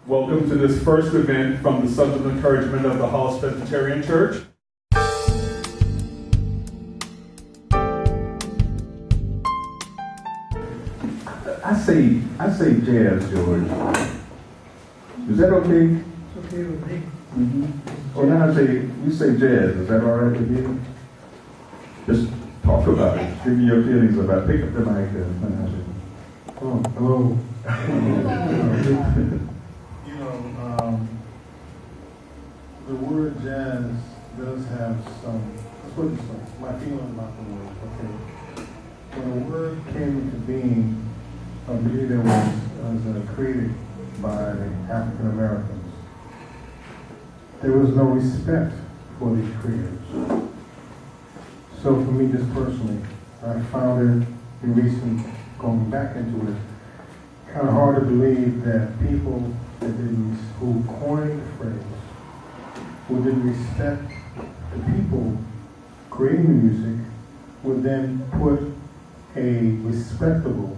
Welcome to this first event from the Sons of Encouragement of the House Presbyterian Church. I say jazz, George. Is that okay? It's okay with me. Mm-hmm. Onaje, you say jazz. Is that all right with you? Just talk about it. Give me your feelings about it. Pick up the mic, Onaje. Oh, hello. The word jazz does have some, let's put it this way, my feeling about the word, okay? When the word came into being, I believe it was created by African Americans, there was no respect for these creators. So for me, just personally, I found it in recent, going back into it, kind of hard to believe that people who coined the phrase, who didn't respect the people creating the music, would then put a respectable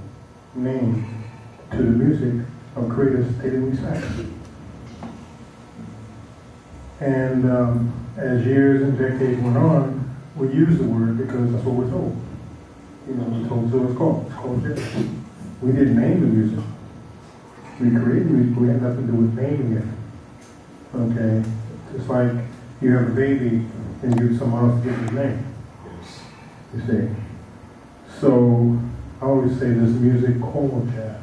name to the music of creators they didn't respect. And as years and decades went on, we use the word because that's what we're told. We're told so it's called. It's called jazz. We didn't name the music. We created the music, but we had nothing to do with naming it. Okay? It's like you have a baby and you someone else gives his name. You see? So I always say there's music called jazz.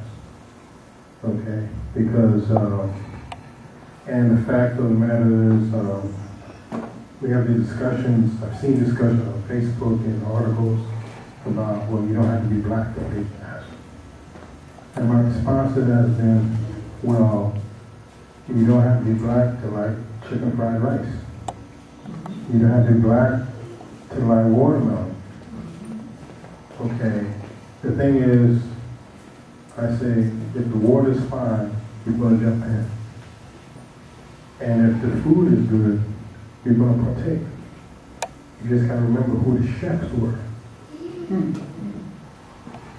Okay? Because and the fact of the matter is we have these discussions, I've seen discussions on Facebook and articles about, well, you don't have to be black to play jazz. And my response to that has been, well, you don't have to be black to like chicken fried rice. You don't have to be black to like watermelon. Okay, the thing is, I say, if the water's fine, you're going to jump in. And if the food is good, you're going to partake. You just got to remember who the chefs were.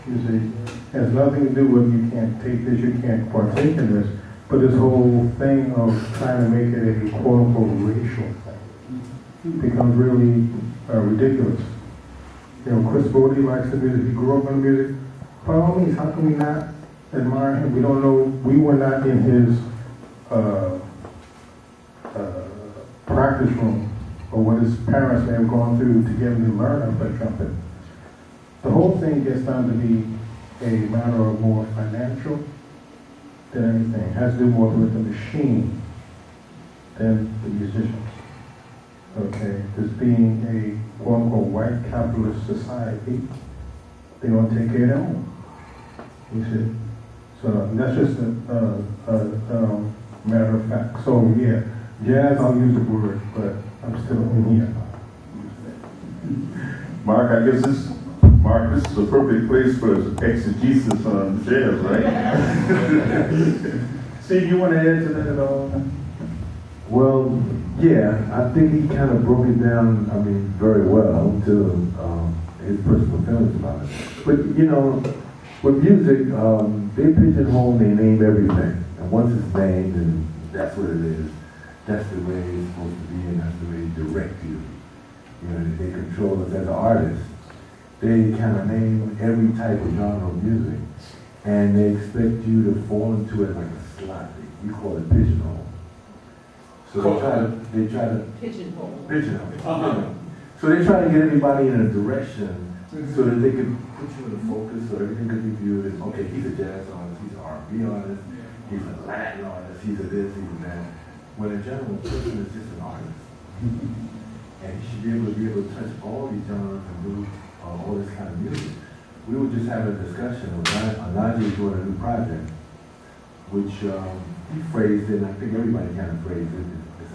You see, it has nothing to do with you can't take this, you can't partake in this, but this whole thing of trying to make it a quote-unquote racial thing becomes really ridiculous. Chris Bodie likes the music, he grew up in the music. By all means, how can we not admire him? We don't know, we were not in his practice room or what his parents may have gone through to get him to learn how to play trumpet. The whole thing gets down to be a matter of more financial than anything. It has to do more with the machine than the musicians. Okay, this being a quote-unquote white capitalist society, they don't take care of their own. You see? So that's just a matter of fact. So yeah, jazz, I'll use the word, but I'm still in here. Mark, I guess this is a perfect place for exegesis on jazz, right? Steve, you want to add to that at all? Well, yeah, I think he kind of broke it down, very well to his personal feelings about it. But, with music, they pigeonhole and they name everything. And once it's named, and that's what it is. That's the way it's supposed to be, and that's the way they direct you. They control us as an artist. They kind of name every type of genre of music, and they expect you to fall into it like a slot. We call it pigeonhole. So they try to pigeonhole. So they try to get everybody in a direction so that they can put you in a focus, so everything could be viewed as, okay, he's a jazz artist, he's an R&B artist, he's a Latin artist, he's a this, he's a that. When a general person is just an artist, and he should be able to touch all these genres and do all this kind of music. We were just having a discussion with Onaje is doing a new project, which he phrased it, and I think everybody kind of phrased it. It's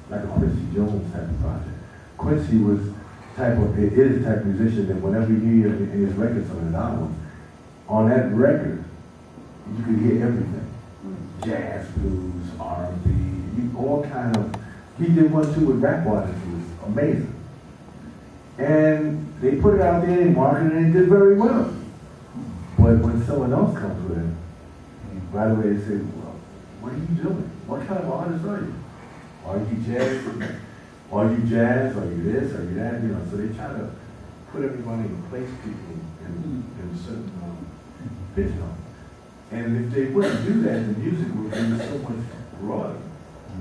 like a Quincy Jones type of project. Quincy is the type of musician that whenever you hear his records on his album, on that record, you could hear everything. Jazz, blues, R&B, all kind of. He did one too with rap artists. It was amazing. And they put it out there and marketed it and it did very well. But when someone else comes with it, right away they say, well, what are you doing? What kind of artist are you? Are you jazz? Are you jazz? Are you this? Are you that? You know, so they try to put everybody in place, people in certain pigeonholes. And if they wouldn't do that, the music would be so much broader.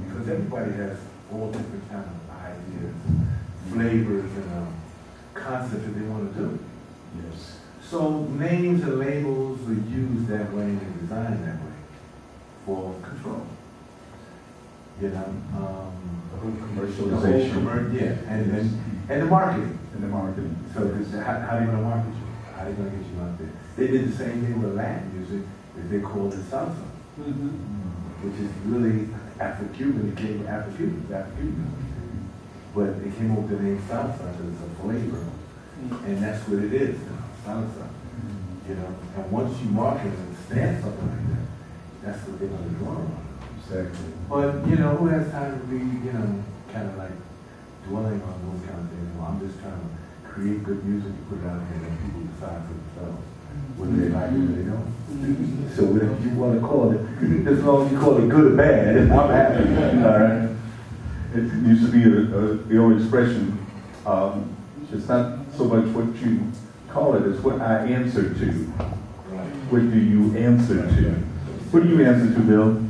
Because everybody has all different kind of ideas, flavors, and concepts that they want to do. Yes. So names and labels are used that way and designed that way for control. You know, The whole the commercialization. whole and the marketing. And the marketing. So how are they going to market you? How are they going to get you out there? They did the same thing with Latin music. They called it salsa, which is really Afro-Cuban. It came from Afro-Cuban. But it came up with the name salsa because it's a flavor. And that's what it is, salsa. You know, and once you market and stand something like that, that's what they're going to draw on. Exactly. But, you know, who has time to be, you know, kind of like dwelling on those kind of things? Well, I'm just trying to create good music and put it out there and people decide for themselves whether they like it or they don't. So whatever you want to call it, as long as you call it good or bad, I'm happy. All right. It used to be the old expression, it's not so much what you call it, it's what I answer to. Right. What do you answer to? What do you answer to, Bill?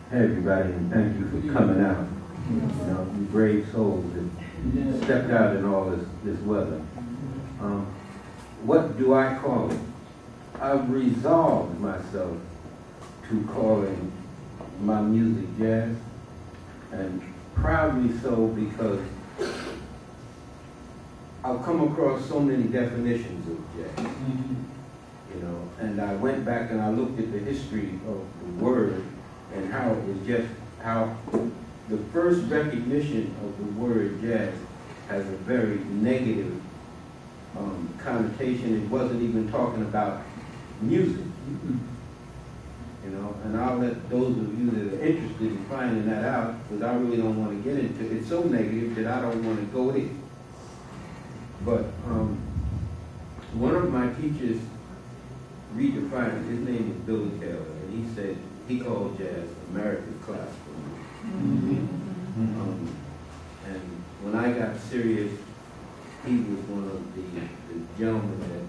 Hey everybody, and thank you for coming out. You know, you brave souls that stepped out in all this weather. What do I call it? I've resolved myself to calling my music jazz, and proudly so because I've come across so many definitions of jazz. You know, and I went back and I looked at the history of the word and how it was just how the first recognition of the word jazz has a very negative connotation. It wasn't even talking about music. You know, and I'll let those of you that are interested in finding that out, because I really don't want to get into it. It's so negative that I don't want to go there. But one of my teachers redefined it. His name is Billy Taylor, and he said he called jazz American classical music. And when I got serious, he was one of the gentlemen that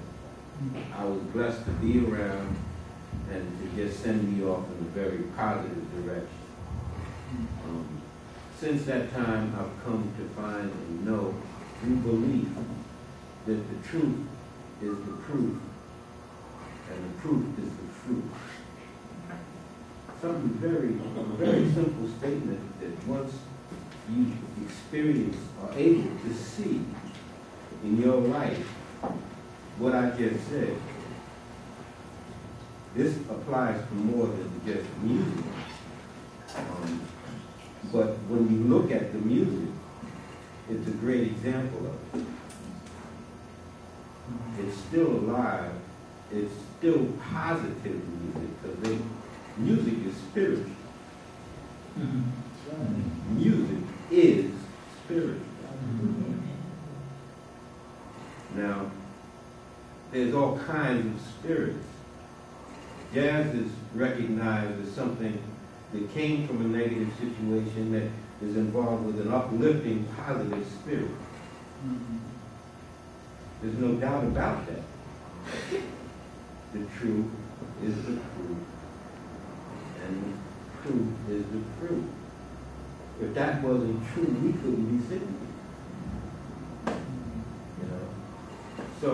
I was blessed to be around and to just send me off in a very positive direction. Since that time, I've come to find and know through belief that the truth is the proof, and the proof is the fruit. Something very simple statement that once you experience or able to see in your life what I just said, this applies to more than just music. But when you look at the music, it's a great example of it. It's still alive. It's still positive music, because music is spiritual. Music is spiritual. Now, there's all kinds of spirits. Jazz is recognized as something that came from a negative situation that is involved with an uplifting, positive spirit. There's no doubt about that. The truth is the truth, and the truth is the fruit. If that wasn't true, we couldn't be sitting here. You know? So,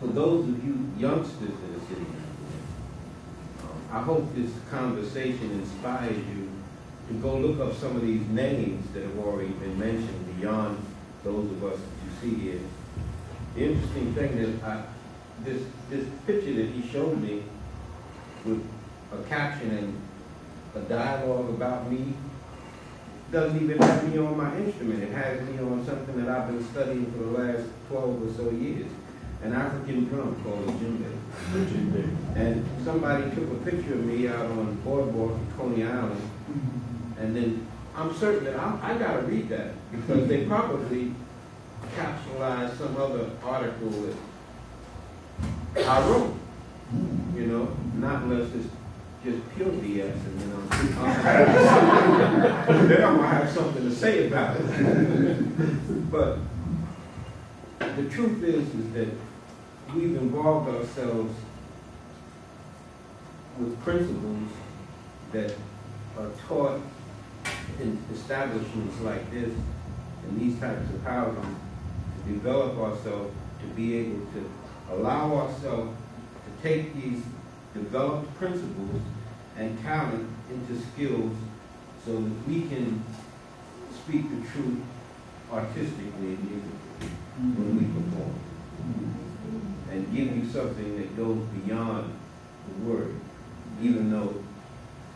for those of you youngsters that are sitting here, I hope this conversation inspires you to go look up some of these names that have already been mentioned beyond those of us that you see here. The interesting thing is this picture that he showed me with a caption and a dialogue about me doesn't even have me on my instrument. It has me on something that I've been studying for the last 12 or so years. An African drum called a djembe. And somebody took a picture of me out on the boardwalk in Coney Island, and then I'm certain that I got to read that, because they probably capsulized some other article that our own. You know, not unless it's just pure BS, and then then I'm gonna have something to say about it. But the truth is that we've involved ourselves with principles that are taught in establishments like this and these types of housing to develop ourselves, to be able to allow ourselves to take these developed principles and talent into skills so that we can speak the truth artistically and musically when we perform. And give you something that goes beyond the word, even though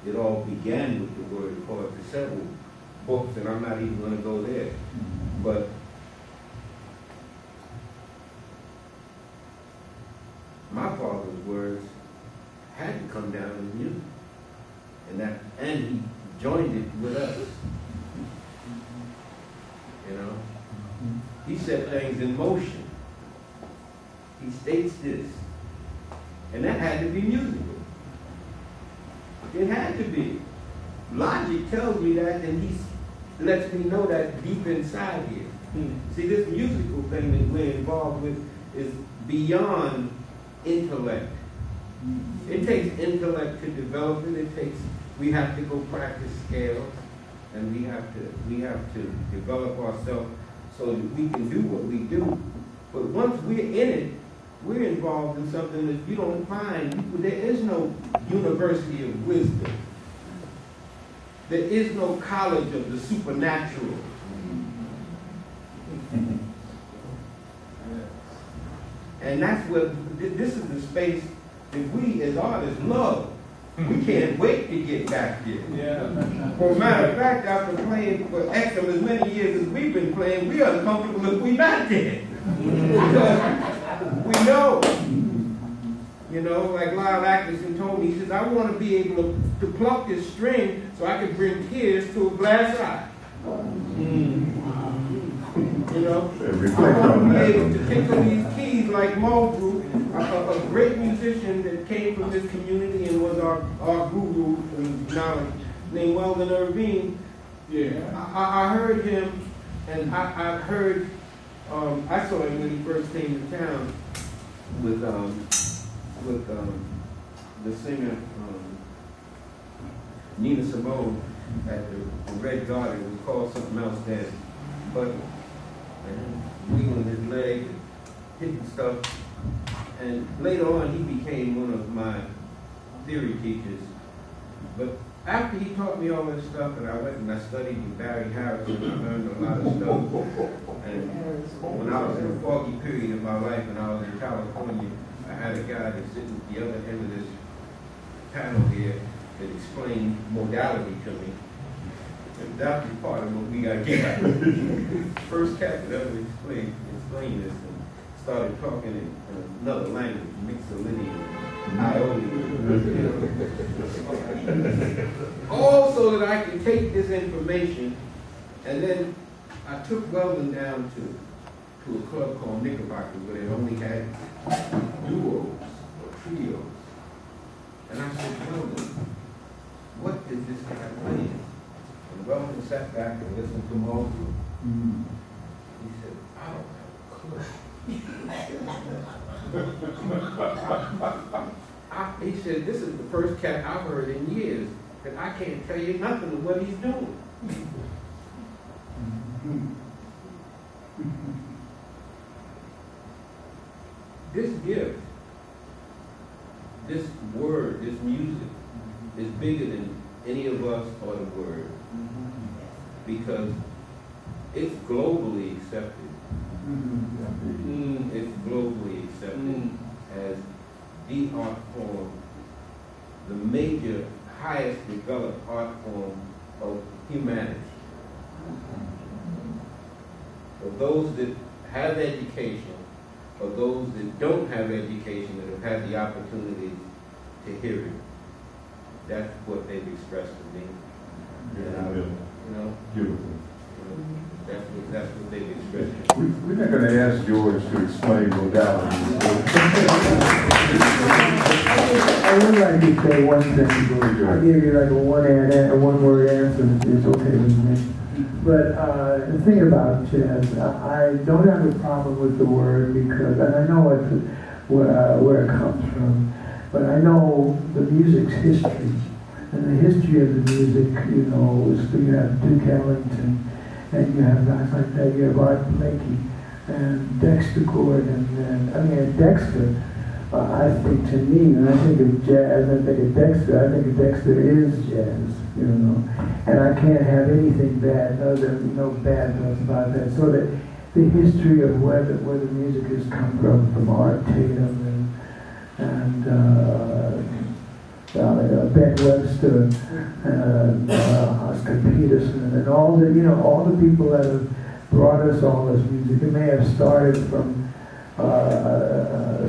it all began with the word according to several books, and I'm not even going to go there. But my father's words had to come down in music, and he joined it with us. You know, he set things in motion. He states this, and that had to be musical. It had to be. Logic tells me that, and he lets me know that deep inside here. See, this musical thing that we're involved with is beyond intellect. It takes intellect to develop it. We have to go practice scales, and we have to develop ourselves so that we can do what we do. But once we're in it, we're involved in something that you don't find. There is no university of wisdom. There is no college of the supernatural. And that's what, this is the space that we as artists love. We can't wait to get back here. Yeah. For a matter of fact, after playing for X as many years as we've been playing, we are uncomfortable if we're not there. Because we know. You know, like Lyle Atkinson told me, he says, I want to be able to pluck this string so I can bring tears to a glass eye. You know, I want to be able to tickle these keys like Mulgrew, a great musician that came from this community and was our guru in knowledge, named Weldon Irvine. Yeah. I heard him, and I heard, I saw him when he first came to town with the singer Nina Simone at the Red Garden. It was called something else then, but wiggling his leg, hitting stuff, and later on he became one of my theory teachers. But after he taught me all this stuff, and I went and I studied with Barry Harrison, I learned a lot of stuff. And when I was in a foggy period of my life, and I was in California, I had a guy that's sitting at the other end of this panel here that explained modality to me. And that was part of what we got to get at. First cat that ever explained this and started talking in another language, Mixolydian, all so that I could take this information, and then I took Weldon down to a club called Knickerbocker where they only had duos or trios. And I said, Weldon, what is this guy playing? And Weldon sat back and listened to Mulgrew. He said, I don't have a clue. He said, this is the first cat I've heard in years that I can't tell you nothing of what he's doing. This gift, this word, this music is bigger than any of us or the word, because it's globally accepted. It's globally accepted as the art form, the major, highest developed art form of humanity. For those that have education, or those that don't have education that have had the opportunity to hear it, that's what they've expressed to me. Beautiful. That's what they've expressed. We're not going to ask George to explain modalities. would like to say one thing. I'll give you like a one-word answer. It's okay with me. But the thing about jazz, I don't have a problem with the word because, and I know where it comes from, but I know the music's history. And the history of the music, you know, is you have Duke Ellington, and you have guys like that. You have Art Blakey and Dexter Gordon, and Dexter. I think to me, when I think of jazz, I think of Dexter is jazz, you know. And I can't have anything bad, no bad notes about that. So that the history of where the music has come from Art Tatum and Ben Webster and Oscar Peterson and all the people that have brought us all this music. It may have started from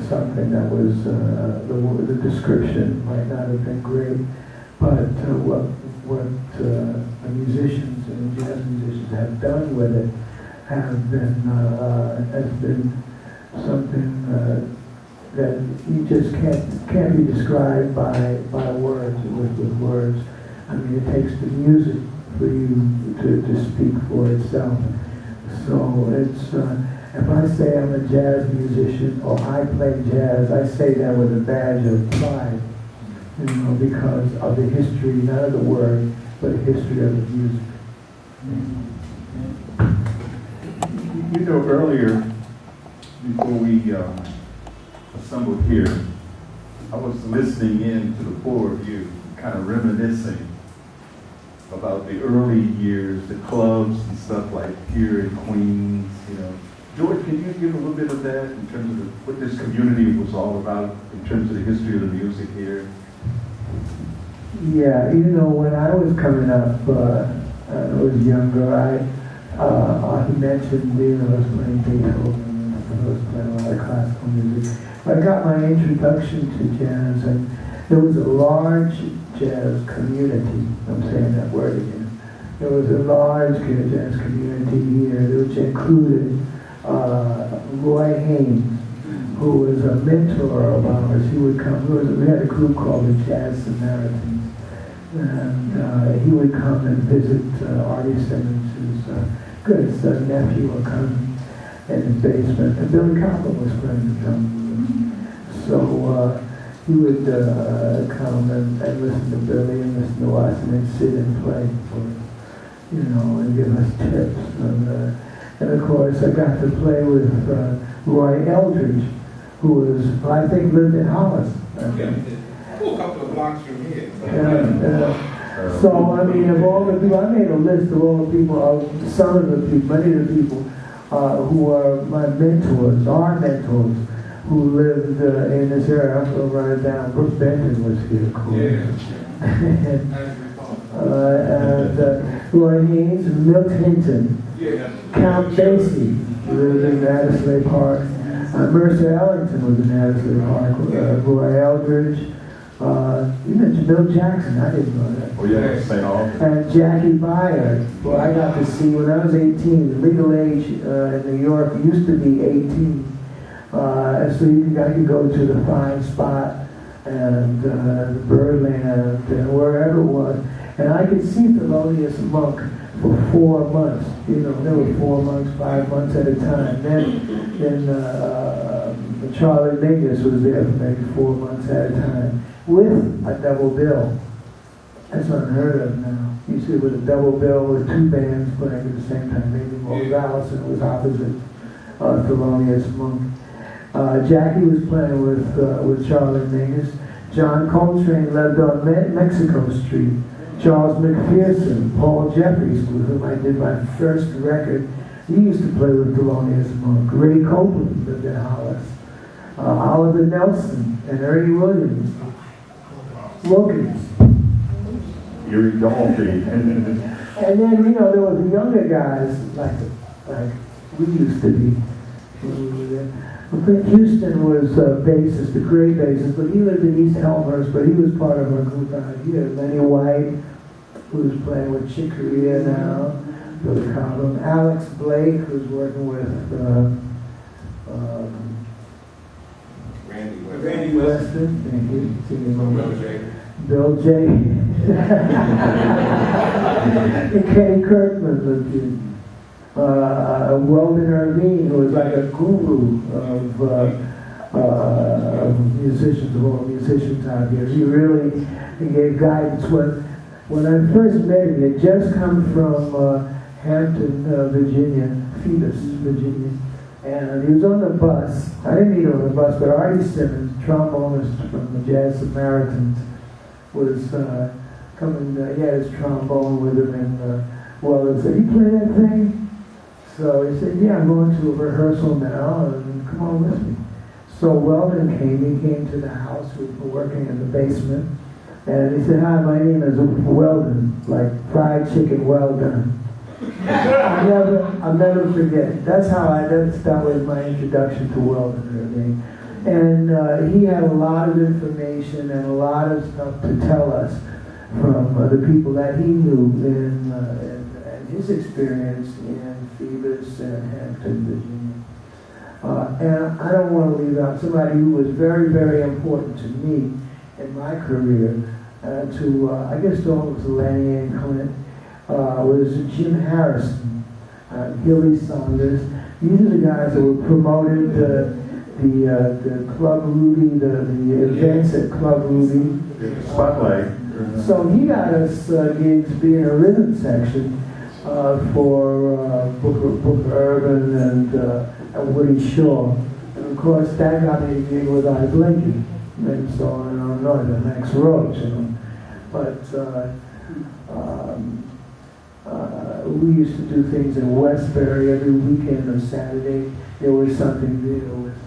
something that was the description might not have been great, but what the musicians and jazz musicians have done with it has been something that you just can't be described by words with words. I mean, it takes the music for you to speak for itself. So it's. If I say I'm a jazz musician or I play jazz, I say that with a badge of pride, you know, because of the history, not of the word, but the history of the music. You know, earlier, before we assembled here, I was listening in to the four of you, kind of reminiscing about the early years, the clubs and stuff like here in Queens, you know. George, can you give a little bit of that in terms of what this community was all about, in terms of the history of the music here? Yeah, you know, when I was coming up, I was younger, I mentioned, you know, I was playing Beethoven, I was playing a lot of classical music. I got my introduction to jazz, and there was a large jazz community. I'm saying that word again. There was a large jazz community here, which included Roy Haynes, who was a mentor of ours. He would come, we had a group called the Jazz Samaritans, and he would come and visit Artie Simmons' nephew or cousin in his basement, and Billy Copper was playing the drums. So he would come and listen to Billy and listen to us, and then sit and play for us, you know, and give us tips. And of course, I got to play with Roy Eldridge, who was, I think, lived in Hollis. A couple of blocks from here. So, I mean, of all the people, I made a list of all the people, many of the people who were my mentors, our mentors, who lived in this area. I'm going to run it down. Brooke Benton was here, of course. And Roy Haynes, Milt Hinton. Count Basie lived in Addersley Park. Mercer Ellington was in Addersley Park. Roy Eldridge. You mentioned Bill Jackson. I didn't know that. Oh yeah, St. Albans. And Jackie Byard, who I got to see when I was 18. The legal age in New York used to be 18. So I could go to the Fine Spot and the Birdland and wherever it was. And I could see Thelonious Monk for 4 months. You know, there were 4 months, 5 months at a time. Then Charlie Mingus was there for maybe 4 months at a time with a double bill. That's unheard of now. You see, with a double bill with 2 bands playing at the same time. Maybe Mose Allison was opposite Thelonious Monk. Jackie was playing with Charlie Mingus. John Coltrane lived on Mexico Street. Charles McPherson, Paul Jeffries, with whom I did my first record, he used to play with Thelonious Monk. Ray Copeland lived in Hollis. Oliver Nelson and Ernie Williams. Wilkins. Erie Dolphy. And then, you know, there was the younger guys, like we used to be. I think Houston was bassist, a great bassist, but he lived in East Elmhurst, but he was part of our group out here. Lenny White, who's playing with Chick Corea now, Billy Cobham. Alex Blake, who's working with Randy Weston, thank you. Singing my Bill J. Bill J. And Kenny Kirkman lived here. Weldon Irvine, who was like a guru of musicians, of all musicians out here. He really gave guidance. When I first met him, he had just come from Hampton, Virginia, Phoebus, Virginia. And he was on the bus. I didn't meet him on the bus, but Artie Simmons, trombonist from the Jazz Samaritans, was coming. He had his trombone with him, and Weldon said, "You play that thing?" So he said, "Yeah, I'm going to a rehearsal now, and come on with me." So Weldon came. He came to the house. We were working in the basement, and he said, "Hi, my name is Weldon, like fried chicken well done." I'll never forget. That was my introduction to Weldon. And he had a lot of information and a lot of stuff to tell us from the people that he knew and his experience in Phoebus and Hampton, Virginia. And I don't want to leave out somebody who was very, very important to me in my career, I guess to all of us, Lenny and Clint, was Jim Harrison, Hilly Saunders. These are the guys that were promoted the Club Ruby, the events at Club Ruby. Spotlight. So he got us gigs being a rhythm section for Booker Urban and Woody Shaw. And of course that got me a gig with I Blinky and so on and on, and Max Roach, you know. But we used to do things in Westbury every weekend or Saturday. There was something there with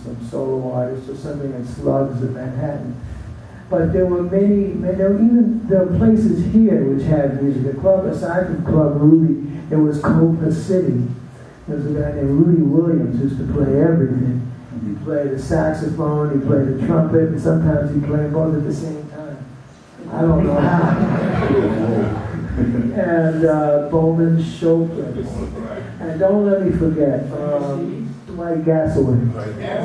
some solo artists or something in Slugs in Manhattan. But there were there were places here which had music. The club, aside from Club Ruby, there was Copa City. There was a guy named Rudy Williams who used to play everything. He played the saxophone, he played the trumpet, and sometimes he played both at the same time. I don't know how. And Bowman Chopin. And don't let me forget, Dwight Gasaway.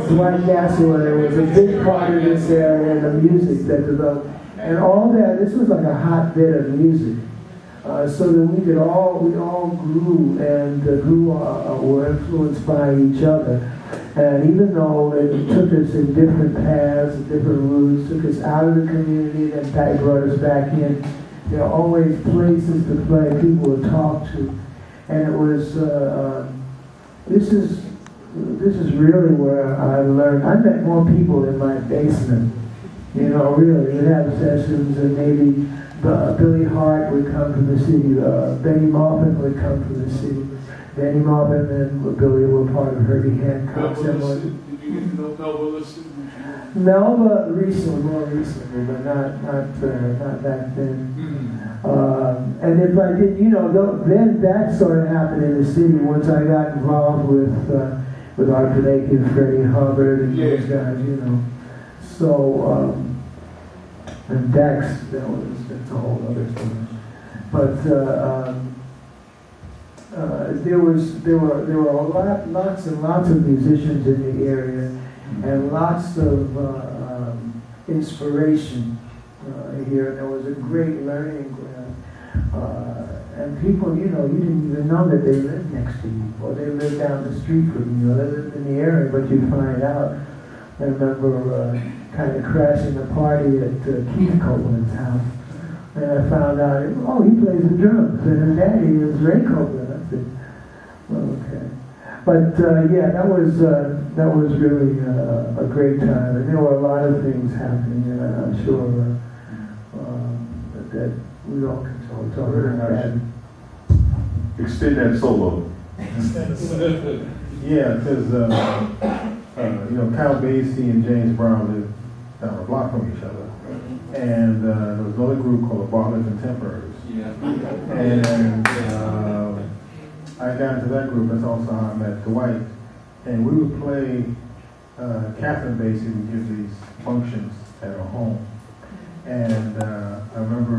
Dwight Gasaway was a big part of this area and the music that developed. And all that, this was like a hotbed of music. So that we all grew and were influenced by each other. And even though it took us in different paths, different routes, took us out of the community, then brought us back in, there are always places to play, people to talk to. And it was, this is really where I learned. I met more people in my basement, you know, really. We'd have sessions and maybe Billy Hart would come from the city, Benny Maupin would come from the city. Benny Maupin and Billy were part of Herbie Hancock's. Did you get to know Melba Liston? Melba more recently, but not back then. And if I did, you know, then that sort of happened in the city once I got involved with Art Blakey and Freddie Hubbard and those guys, you know. So, and Dax, that's a whole other story. But there were lots and lots of musicians in the area, and lots of inspiration here. There was a great learning ground. And people, you know, you didn't even know that they lived next to you, or they lived down the street from you, or they lived in the area, but you'd find out. I remember kind of crashing a party at Keith Copeland's house, and I found out, oh, he plays the drums, and his daddy is Ray Copeland. I said, well, okay. But yeah, that was really a great time, and there were a lot of things happening, and I'm sure that we all can talk about that. Extend that solo. Yeah, because you know, Count Basie and James Brown lived down a block from each other, and there was another group called the Bartlett Contemporaries. Yeah. And I got into that group. That's also how I met Dwight. And we would play. Catherine Basie would give these functions at her home, and I remember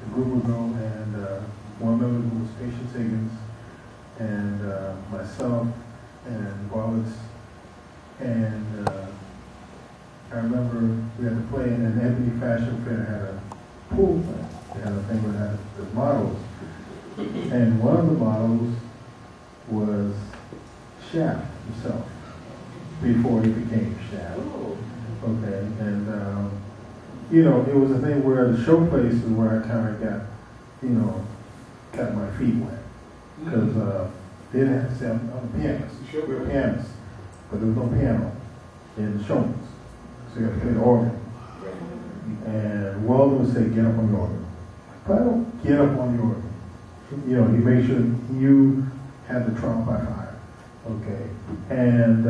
the group would go, and one member was Patience Higgins, and myself, and Wallace, and I remember we had to play in an Ebony Fashion Fair, had a pool thing. They had a thing where they had the models. And one of the models was Shaft himself, before he became Shaft. Okay, and you know, it was a thing where the show place is where I kind of got, you know, got my feet wet. Because they didn't have to say I'm a pianist. We were pianists, but there was no piano in the showman's. So you had to play the organ. And Weldon would say, get up on the organ. But I don't get up on the organ. You know, he made sure you had the trump by fire. Okay. And,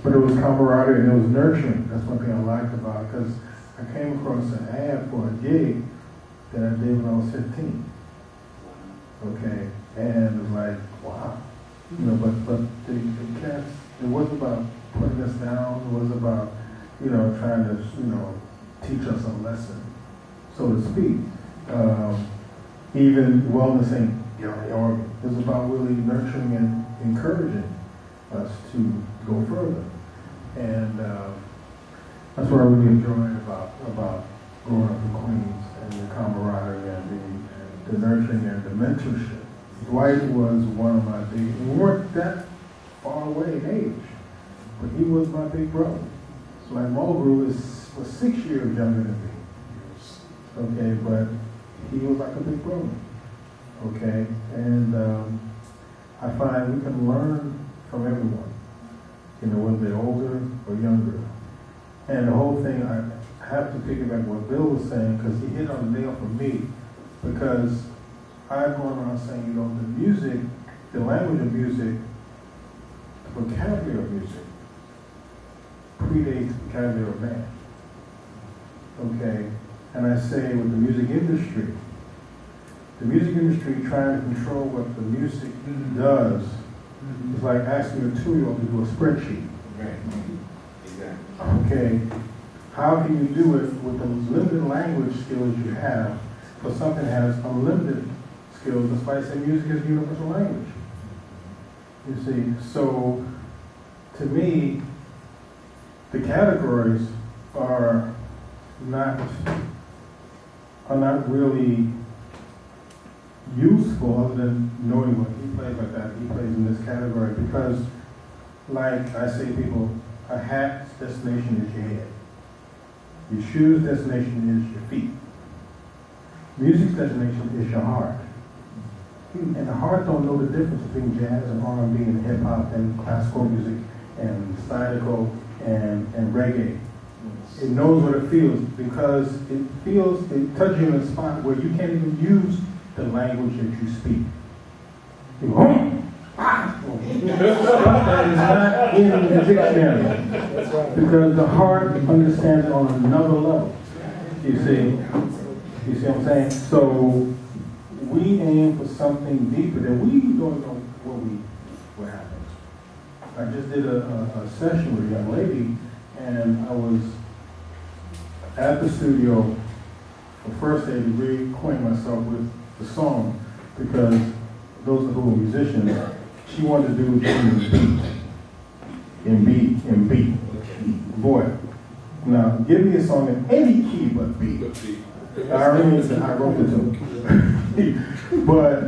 but it was camaraderie and it was nurturing. That's one thing I liked about it, because I came across an ad for a gig that I did when I was 15. Okay. And it was like, wow. You know, but the cats, it wasn't about putting us down. It was about, you know, trying to, you know, teach us a lesson, so to speak. Even wellness saying, you know, it was about really nurturing and encouraging us to go further. And that's what I really enjoyed about growing up in Queens, and the camaraderie and the nurturing and the mentorship. Dwight was one of my big, we weren't that far away in age, but he was my big brother. Like Mulgrew was 6 years younger than me. Okay, but he was like a big brother. Okay, and I find we can learn from everyone, you know, whether they're older or younger. And the whole thing, I have to piggyback what Bill was saying, because he hit on the nail for me, because I've gone around saying, you know, the music, the language of music, the vocabulary of music, predates the vocabulary of man. Okay? And I say with the music industry trying to control what the music does is like asking a 2-year-old to do a spreadsheet. Right. Exactly. Okay? How can you do it with the limited language skills you have for something that has unlimited skills, despite saying music is a universal language? You see, so to me, the categories are not really useful other than knowing what he plays like that. He plays in this category because, like I say to people, a hat's destination is your head. Your shoe's destination is your feet. Music's destination is your heart. And the heart don't know the difference between jazz and R&B and hip hop and classical music and stylico and reggae. It knows what it feels because it touches you in a spot where you can't even use the language that you speak. You go, that is not in the dictionary because the heart understands it on another level. You see what I'm saying? So we aim for something deeper that we don't know what happens. I just did a session with a young lady, and I was at the studio the first day to reacquaint myself with the song, because those who are musicians, she wanted to do it in B. Boy, now give me a song in any key but B. I wrote the tune. But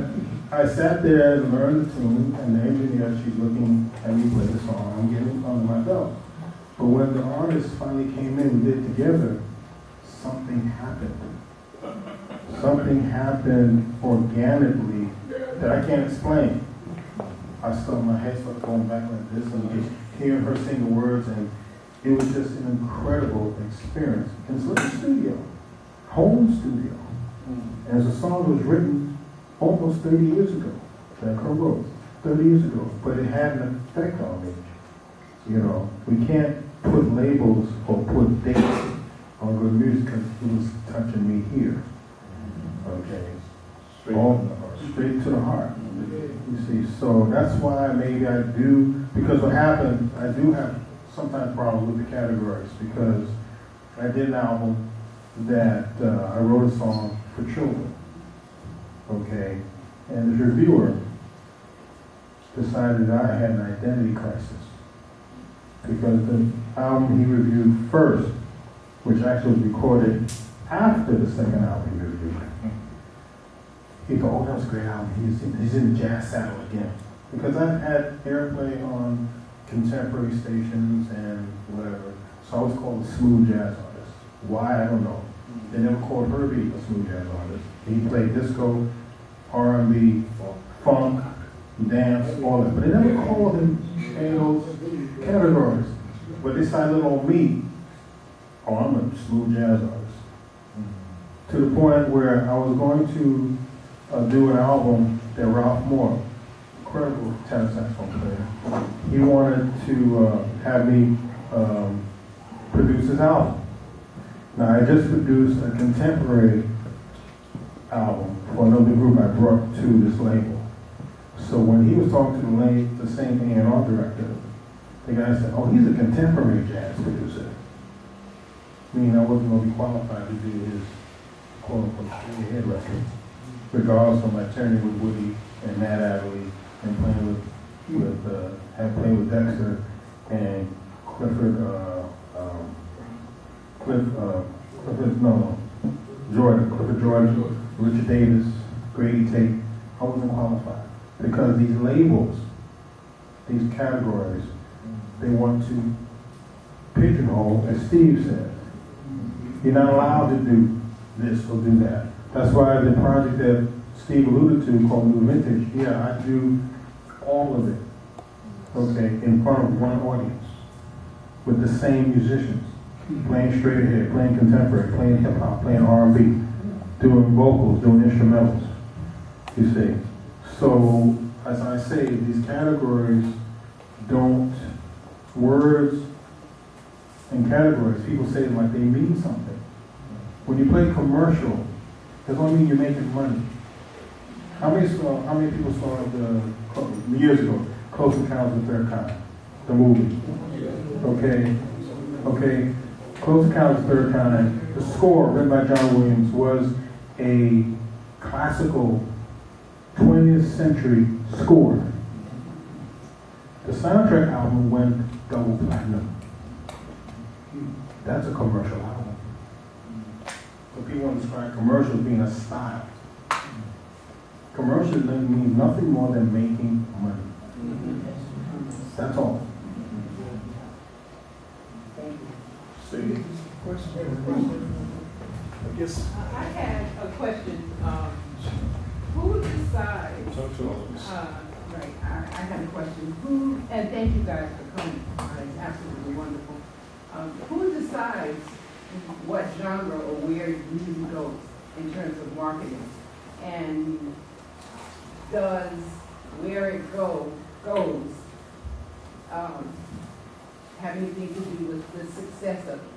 I sat there and learned the tune, and the engineer, she's looking at me play the song. I'm getting it under my belt. But when the artist finally came in, we did it together, something happened. Something happened organically that I can't explain. My head started going back like this, and just hearing her sing the words, and it was just an incredible experience. And it's like a studio, home studio. And it's a song that was written almost 30 years ago, that Kroon wrote 30 years ago, but it had an effect on me. You know, we can't put labels or put dates on good music because it was touching me here. Okay, straight to the heart. You see, so that's why maybe I do, because what happened, I do have sometimes problems with the categories, because I did an album that I wrote a song for children. Okay, and the reviewer decided I had an identity crisis, because the album he reviewed first which actually was recorded after the second album he reviewed. He thought, oh, that was a great album. He's in the jazz saddle again. Because I've had airplay on contemporary stations and whatever, so I was called a smooth jazz artist. Why, I don't know. They never called Herbie a smooth jazz artist. He played disco, R&B, funk, dance, all that. But they never called him any of those categories. But they decided on me, oh, I'm a smooth jazz artist. To the point where I was going to do an album that Ralph Moore, incredible tenor saxophone player, he wanted to have me produce his album. Now, I just produced a contemporary album for another group I brought to this label. So when he was talking to the same A&R director, the guy said, oh, he's a contemporary jazz producer. Meaning I wasn't going to be qualified to do his quote-unquote head record, regardless of my tenure with Woody and Matt Adderley and playing with Dexter and Clifford George, Richard Davis, Grady Tate. I wasn't qualified because these labels, these categories, they want to pigeonhole, as Steve said. You're not allowed to do this or do that. That's why the project that Steve alluded to called New Vintage, yeah, I do all of it, okay, in front of one audience with the same musicians, playing straight ahead, playing contemporary, playing hip hop, playing R&B, doing vocals, doing instrumentals, you see. So, as I say, these categories don't, words and categories, people say them like they mean something. When you play commercial, doesn't only mean you're making money. How many people saw years ago, Close Encounters of the Third Kind, the movie? Okay. Close Encounters of the Third Kind, the score written by John Williams was a classical 20th century score. The soundtrack album went double platinum. That's a commercial album. So people want to describe commercial as being a style. Commercial means nothing more than making money. That's all. I guess. I had a question. Who decides? Right. I had a question. And thank you guys for coming. It's absolutely wonderful. Who decides what genre or where music goes in terms of marketing? And does where it goes have anything to do with the success of it?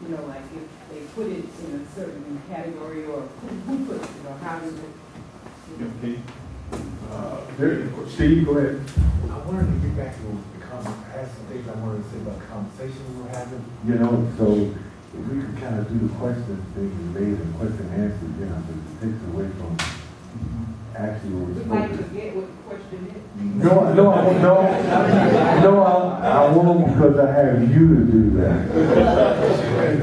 You know, like if they put it in a certain category, or who puts it, or how does it? Okay. Steve, go ahead. I wanted to get back to the conversation. I had some things I wanted to say about the conversation we were having. You know, so if we could kind of do the question thing and raise and question and answer, you know, because it takes away from actually what we're We might supposed to. forget what the question is. No, I won't because I have you to do that.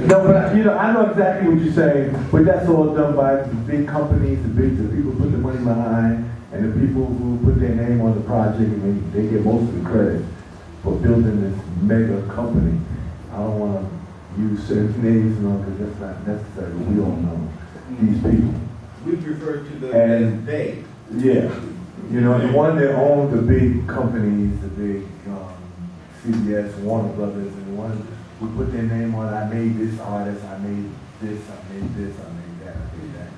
No, but you know, I know exactly what you're saying, but that's all done by the big companies, the people who put the money behind, and the people who put their name on the project, and they get most of the credit for building this mega company. I don't want to use certain names, you know, because that's not necessary. We all know these people. We refer to them And- as they. Yeah. You know, the one that owned the big companies, the big CBS, Warner Brothers, and the one who put their name on, I made this artist, I made this, I made this, I made that, I made that.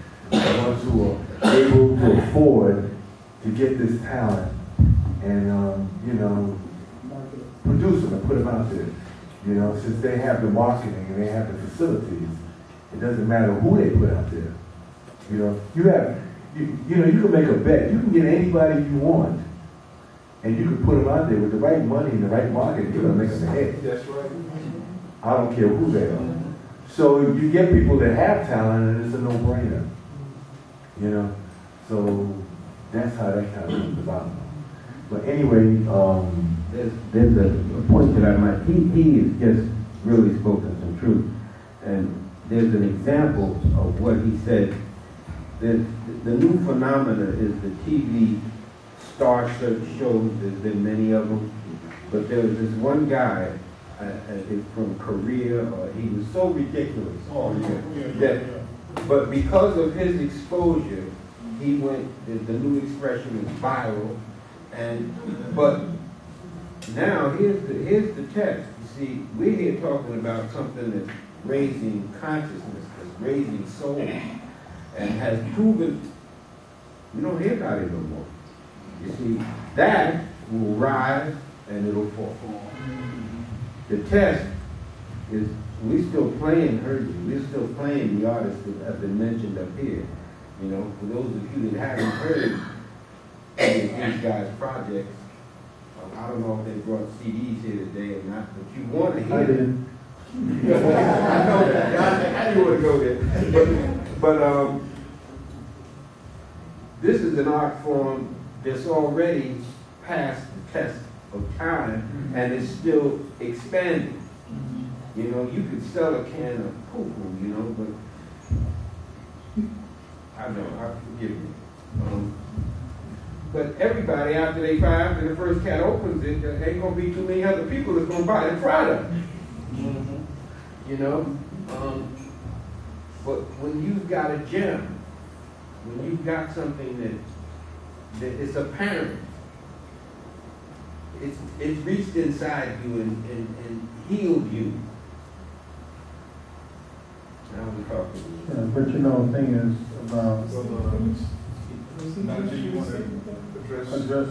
The ones who are able to afford to get this talent and, you know, produce them and put them out there. You know, since they have the marketing and they have the facilities, it doesn't matter who they put out there. You know, you know, you can make a bet. You can get anybody you want, and you can put them out there with the right money and the right marketing. You're gonna make them a hit. That's right. I don't care who they are. So you get people that have talent, and it's a no-brainer. You know, so that's how that kind of comes about. But anyway, there's a point that I might. He has just really spoken some truth. And there's an example of what he said. The new phenomena is the TV star search shows. There's been many of them. But there was this one guy from Korea. He was so ridiculous. But because of his exposure, he went, the new expression is viral. But now here's the test. You see, we're here talking about something that's raising consciousness, that's raising soul, and has proven we don't hear about it no more. You see, that will rise and it'll fall. The test is we're still playing we're still playing the artists that have been mentioned up here. You know, for those of you that haven't heard these guys' projects, I don't know if they brought CDs here today or not, but you want to hear them. I know that. I knew where to go there. But this is an art form that's already past the test of time and is still expanding. You know, you could sell a can of poo-poo, you know, but I forgive me. But everybody, after the first cat opens it, there ain't gonna be too many other people that's gonna buy the product. You know? But when you've got a gem, when you've got something that is apparent, it's reached inside you and healed you. Now we're talking. Yeah, but you know, the thing is about Onaje, you want to address.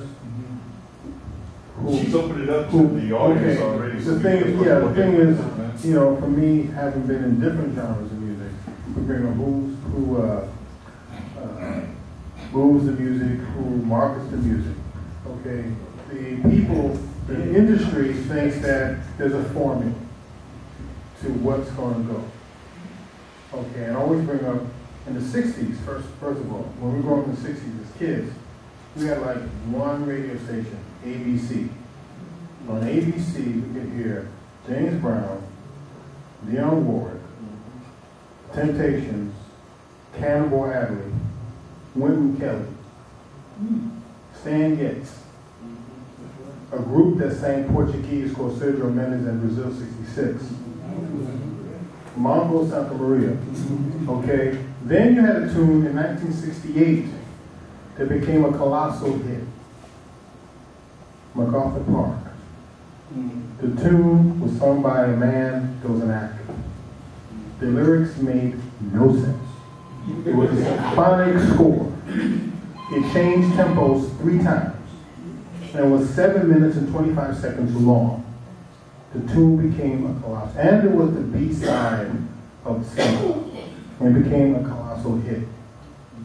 She's opened it up to the audience Okay. already. The thing is, you know, for me, having been in different genres of music, we bring up who moves the music, who markets the music. Okay, the people, the industry thinks that there's a formula to what's going to go. Okay, and I always bring up in the 60s, first of all, when we grew up in the 60s as kids, we had like one radio station, ABC. On ABC, we could hear James Brown, Dionne Warwick, Temptations, Cannibal Adderley, Wynton Kelly, Stan Getz, a group that sang Portuguese called Sergio Mendes and Brazil 66, Mongo Santa Maria. Okay, then you had a tune in 1968 that became a colossal hit, MacArthur Park. The tune was sung by a man that was an actor. The lyrics made no sense. It was a symphonic score. It changed tempos 3 times. And it was 7 minutes and 25 seconds long. The tune became a colossal, and it was the B-side of the single, and became a colossal hit.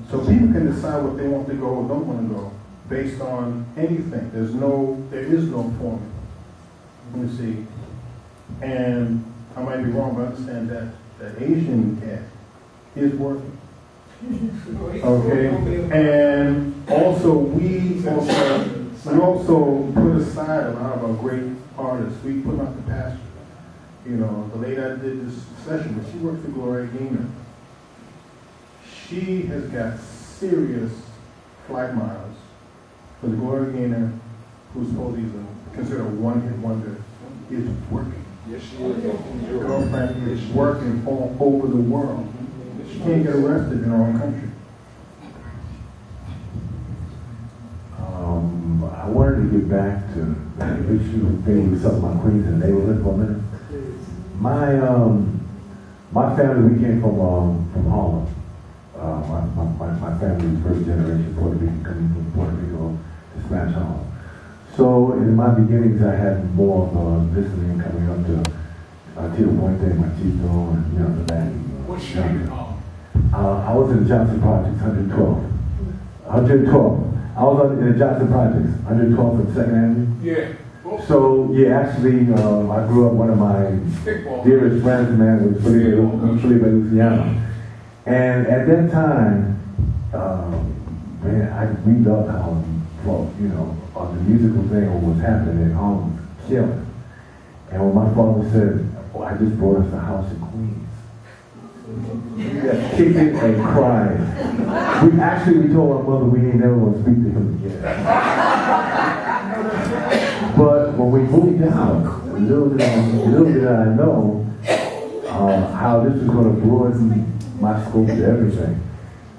So people can decide what they want to go or don't want to go based on anything. There is no formula. You see, and I might be wrong, but I understand that Asian cat is working. Okay, and also we also put aside a lot of our great artists. We put them out the pasture. You know, the lady I did this session with, she works for Gloria Gaynor. She has got serious flight miles for the Gloria Gaynor, who's supposedly considered a one-hit wonder, is working. Yes, she is. Her girlfriend is working all over the world. She can't get arrested in her own country. I wanted to get back to the issue thing with some of my queens in the neighborhood for a minute. My family, we came from Harlem. My family was first generation Puerto Rican, coming from Puerto Rico to Spanish Harlem. So in my beginnings, I had more of listening coming up to Tito Puente, Machito, and the band. What street in Harlem? I was in the Johnson Projects, 112. 112. I was in the Johnson Projects, 112 from 2nd Avenue. Yeah. So, yeah, actually, I grew up, one of my dearest friends, man, was Felipe Luciano. And at that time, man, we loved Harlem, on the musical thing, what was happening at home was killing. And when my father said, I just bought us a house in Queens, Yeah, kicked it and cried. We told our mother we ain't never gonna speak to him again. But when we moved out, little did I know how this was gonna broaden my scope to everything.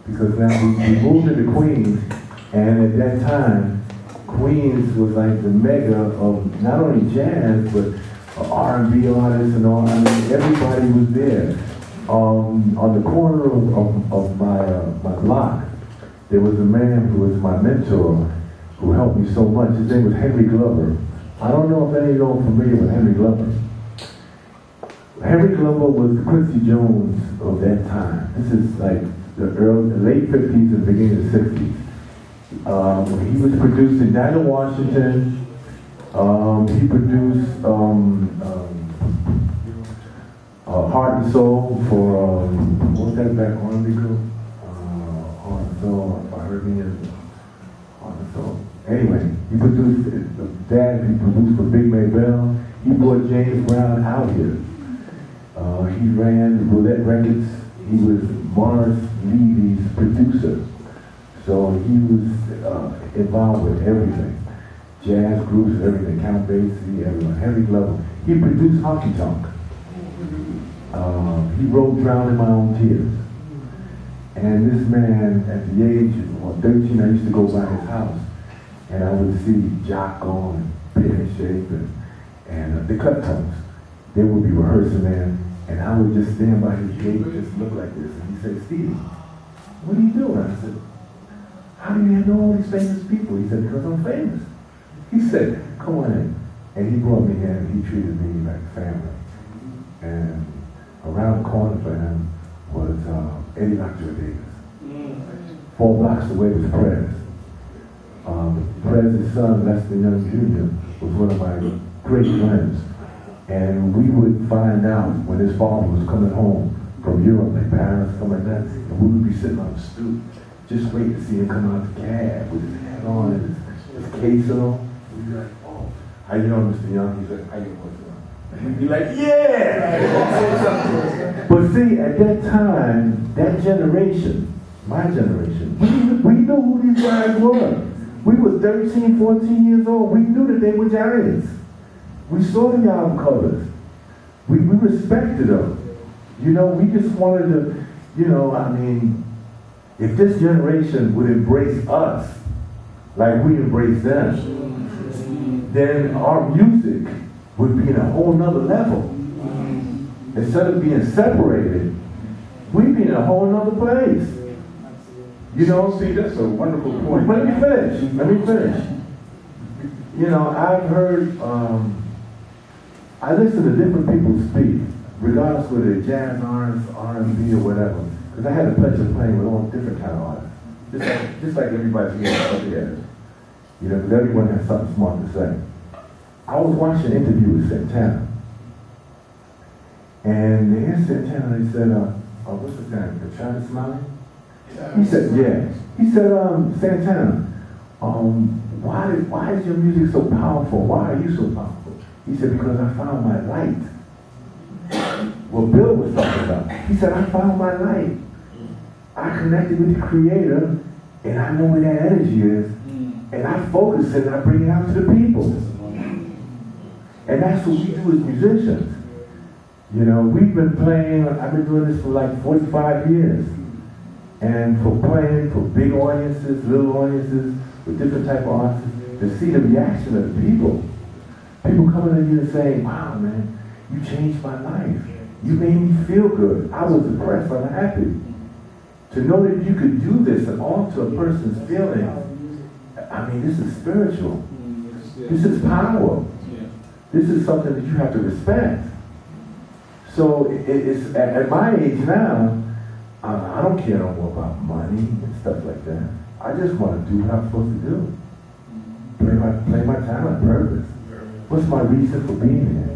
Because now we moved into Queens, and at that time, Queens was like the mega of not only jazz, but R&B artists and all. I mean, everybody was there. On the corner of my block, there was a man who was my mentor, who helped me so much. His name was Henry Glover. I don't know if any of you are familiar with Henry Glover. Henry Glover was the Quincy Jones of that time. This is like the late 50s and beginning of the 60s. He was produced in Dinah, Washington. He produced Heart and Soul for, what was that back on Rico? Heart and Soul, if I heard me as Heart and Soul. Anyway, he produced that, he produced for Big Maybelle. He brought James Brown out here. He ran Roulette Records. He was Morris Levy's producer. So he was involved with everything. Jazz groups, everything, Count Basie, everyone. Henry Glover. He produced Honky Tonk. He wrote Drown in My Own Tears. And this man, at the age of 13, I used to go by his house, and I would see Jocko and Pear Shape and the Cut Tones. They would be rehearsing there, and I would just stand by his gate, just look like this. And he said, "Steve, what are you doing?" I said, "How do you know all these famous people?" He said, "Because I'm famous." He said, "Come on in." And he brought me in, and he treated me like family. And around the corner for him was Eddie Lockjaw Davis. 4 blocks away was Prez. Prez's son, Lester Young Jr., was one of my great friends. And we would find out when his father was coming home from Europe, like Paris, something like that, and we would be sitting on the stoop, just waiting to see him come out the cab with his hat on and his case on. We'd be like, "Oh, how you doing, Mr. Young?" He's like, "How you doing?" And we'd be like, "Yeah!" But see, at that time, that generation, my generation, we knew who these guys were. We were 13, 14 years old. We knew that they were giants. We saw the album covers. We respected them. You know, we just wanted to, you know, I mean, if this generation would embrace us like we embrace them, then our music would be in a whole nother level. Instead of being separated, we'd be in a whole nother place. You know, See, that's a wonderful point. let me finish. You know, I've heard, I listen to different people speak, regardless whether they're jazz artists, R&B, or whatever. Because I had the pleasure of playing with all different kind of artists. Just like everybody here up there. You know, because everyone has something smart to say. I was watching an interview with Santana. And here's Santana, he said, what's his name? Travis Smiley? He said, yeah. He said, Santana, why is your music so powerful? Why are you so powerful? He said, because I found my light. What Bill was talking about. He said, I found my light. I connected with the Creator, and I know where that energy is, and I focus it and I bring it out to the people. And that's what we do as musicians. You know, we've been playing, I've been doing this for like 45 years. And for playing for big audiences, little audiences, with different type of artists, to see the reaction of the people. People coming to you and saying, "Wow, man, you changed my life. You made me feel good. I was depressed, I'm happy." To know that you could do this and alter a person's feelings, I mean, this is spiritual. This is power. This is something that you have to respect. So it's at my age now, I don't care no more about money and stuff like that. I just want to do what I'm supposed to do. Play my talent purpose. What's my reason for being here?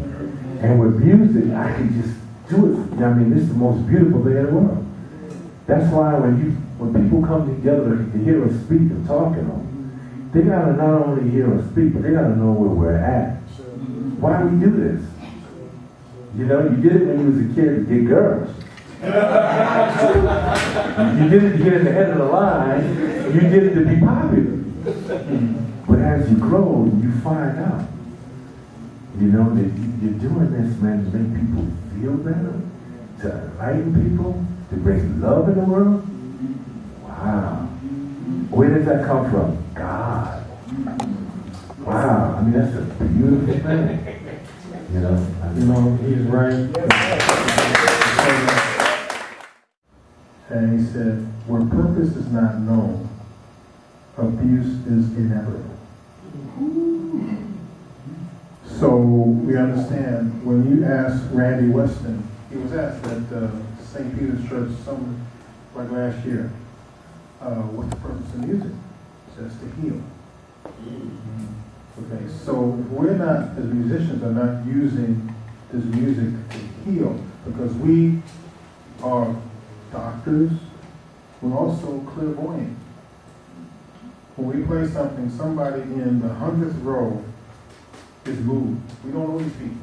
And with music, I can just do it. I mean, this is the most beautiful thing in the world. That's why when people come together to hear us speak and talk and all, they gotta not only hear us speak, but they gotta know where we're at. Why we do this? You know, you did it when you was a kid to get girls. You did it to get at the head of the line. You did it to be popular. But as you grow, you find out, you know, that you're doing this, man, to make people feel better, to enlighten people, to bring love in the world. Wow. Where does that come from? God. Wow. I mean, that's a beautiful thing. You know, He's right. And he said, where purpose is not known, abuse is inevitable. So we understand, when you ask Randy Weston, he was asked at St. Peter's Church like last year, what's the purpose of music? He says to heal. Okay, so we're not, as musicians, are not using this music to heal, because we are doctors, we're also clairvoyant. When we play something, somebody in the 100th row is moved. We don't know these people,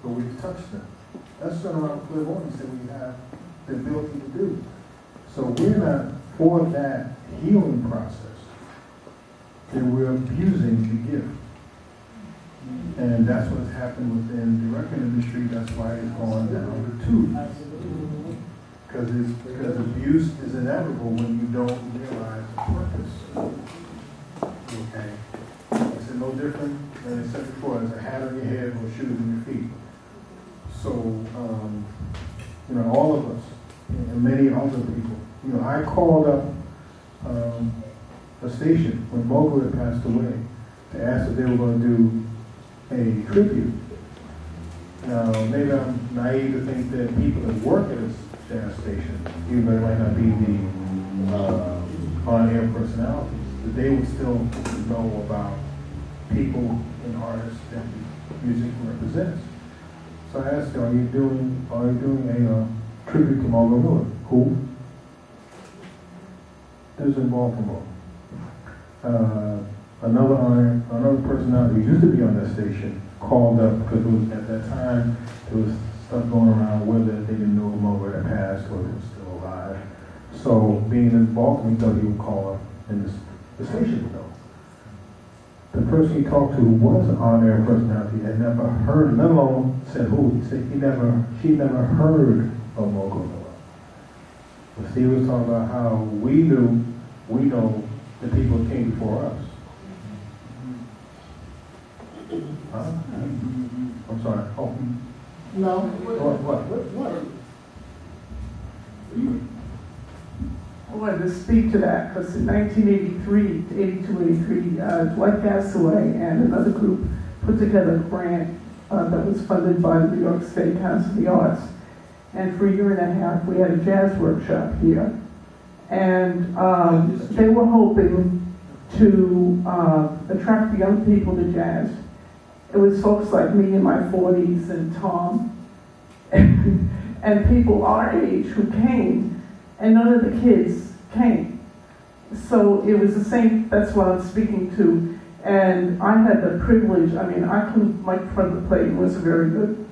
but we've touched them. That's sort of our clairvoyance that we have the ability to do. So we're not for that healing process, then we're abusing the gift. And that's what's happened within the record industry. That's why it's gone down the tube. Because abuse is inevitable when you don't realize the purpose. Okay? It's no different than I said before, there's a hat on your head or shoes on your feet. So, all of us, and many other people, I called up a station when Mogul had passed away to ask if they were going to do a tribute. Now, maybe I'm naive to think that people that work at a jazz station, even though they might not be the on-air personalities, that they would still know about people and artists that music represents. So I asked them, are you doing a tribute to Mogul Miller? Who? Lives in Baltimore. Another personality who used to be on that station called up because it was, at that time there was stuff going around whether they didn't know Mogul had passed or he was still alive. So being in Baltimore, he thought he would call up and the station would know. The person he talked to who was an on-air personality had never heard, let alone said who. He said she never heard of Mogul Miller. But Steve was talking about how we know the people that came before us. Huh? I'm sorry. Oh. No. What? I wanted to speak to that because in 1983, 82, 83, Dwight passed away and another group put together a grant that was funded by the New York State Council of the Arts. And for a year and a half, we had a jazz workshop here. And they were hoping to attract the young people to jazz. It was folks like me in my 40s and Tom, and people our age who came, and none of the kids came. So it was the same, that's what I'm speaking to. And I had the privilege, I couldn't, my front of the playing wasn't very good.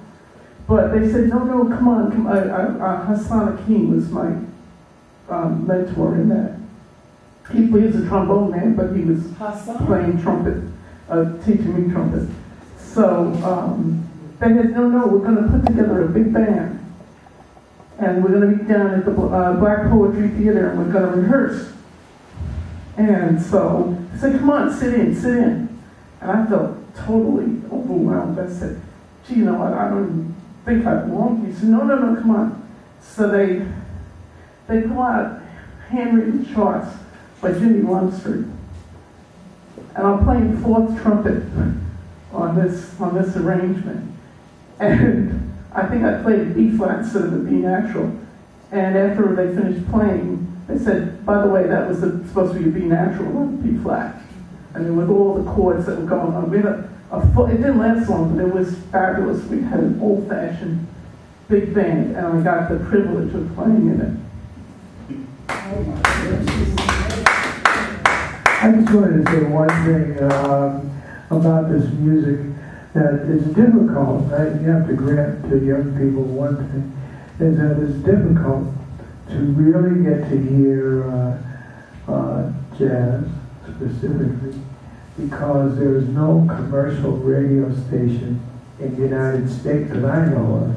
But they said, no, come on. Hassan Akeem was my mentor in that. He was a trombone man, but he was playing trumpet, teaching me trumpet. So they said, no, we're going to put together a big band. And we're going to be down at the Black Poetry Theater and we're going to rehearse. And so I said, come on, sit in. And I felt totally overwhelmed. I said, gee, you know what, I don't even think I belong. He said, no, come on. So they pull out handwritten charts by Jimmy Lunsford. And I'm playing fourth trumpet on this arrangement. And I think I played B flat instead of a B natural. And after they finished playing, they said, by the way, that was supposed to be a B natural, not a B flat. And with all the chords that were going on, we had it didn't last long, but it was fabulous. We had an old-fashioned big band, and I got the privilege of playing in it. I just wanted to say one thing about this music, that it's difficult. You have to grant to young people one thing. is that it's difficult to really get to hear jazz specifically because there is no commercial radio station in the United States that I know of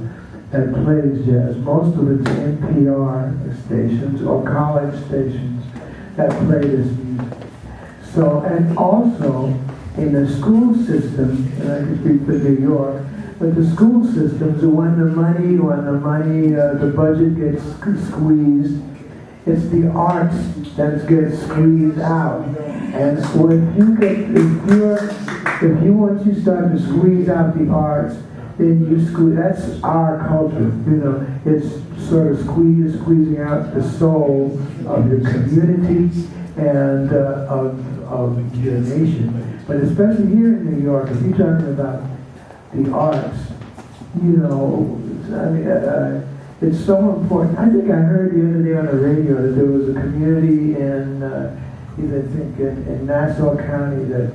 that plays jazz. Most of it's NPR stations or college stations that play this music. So, and also in the school system, and I can speak for New York, but the school systems, when the budget gets squeezed, it's the arts that gets squeezed out. And so if you start to squeeze out the arts, then you squeeze. That's our culture, It's sort of squeezing out the soul of your community and of your nation. But especially here in New York, if you're talking about the arts, it's so important. I think I heard the other day on the radio that there was a community in Nassau County that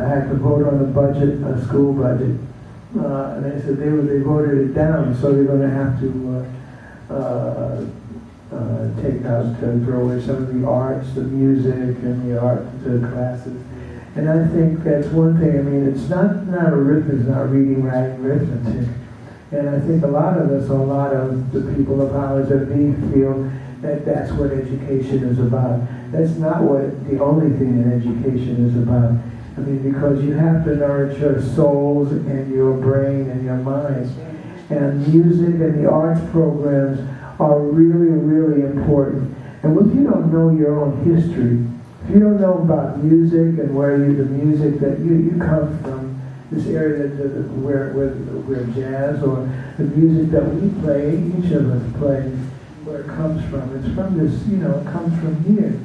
had to vote on a budget, a school budget, and they said they voted it down, so they're going to have to throw away some of the arts, the music, and the art classes. And I think that's one thing. I mean, it's not arithmetic, it's not reading, writing, arithmetic. And I think a lot of the people of Howard that we feel that that's what education is about. That's not what the only thing that education is about. I mean, because you have to nourish your souls and your brain and your minds. And music and the arts programs are really, really important. And if you don't know your own history, if you don't know about music and the music that you come from, this area where jazz or the music that we play, each of us play, where it comes from. It's from this, it comes from here.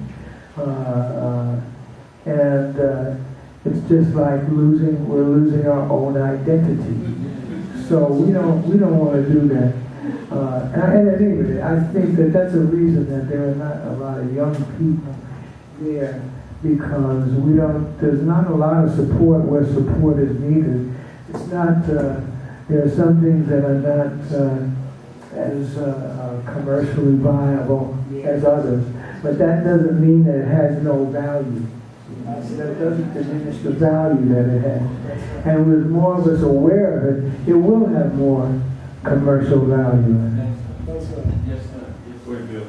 It's just like we're losing our own identity. So we don't want to do that. And at any rate, I think that's a reason that there are not a lot of young people there, because there's not a lot of support where support is needed. It's not, there are some things that are not as commercially viable as others, but that doesn't mean that it has no value. That doesn't diminish the value that it has. And with more of us aware of it, it will have more commercial value. Yes, sir. Yes, Bill.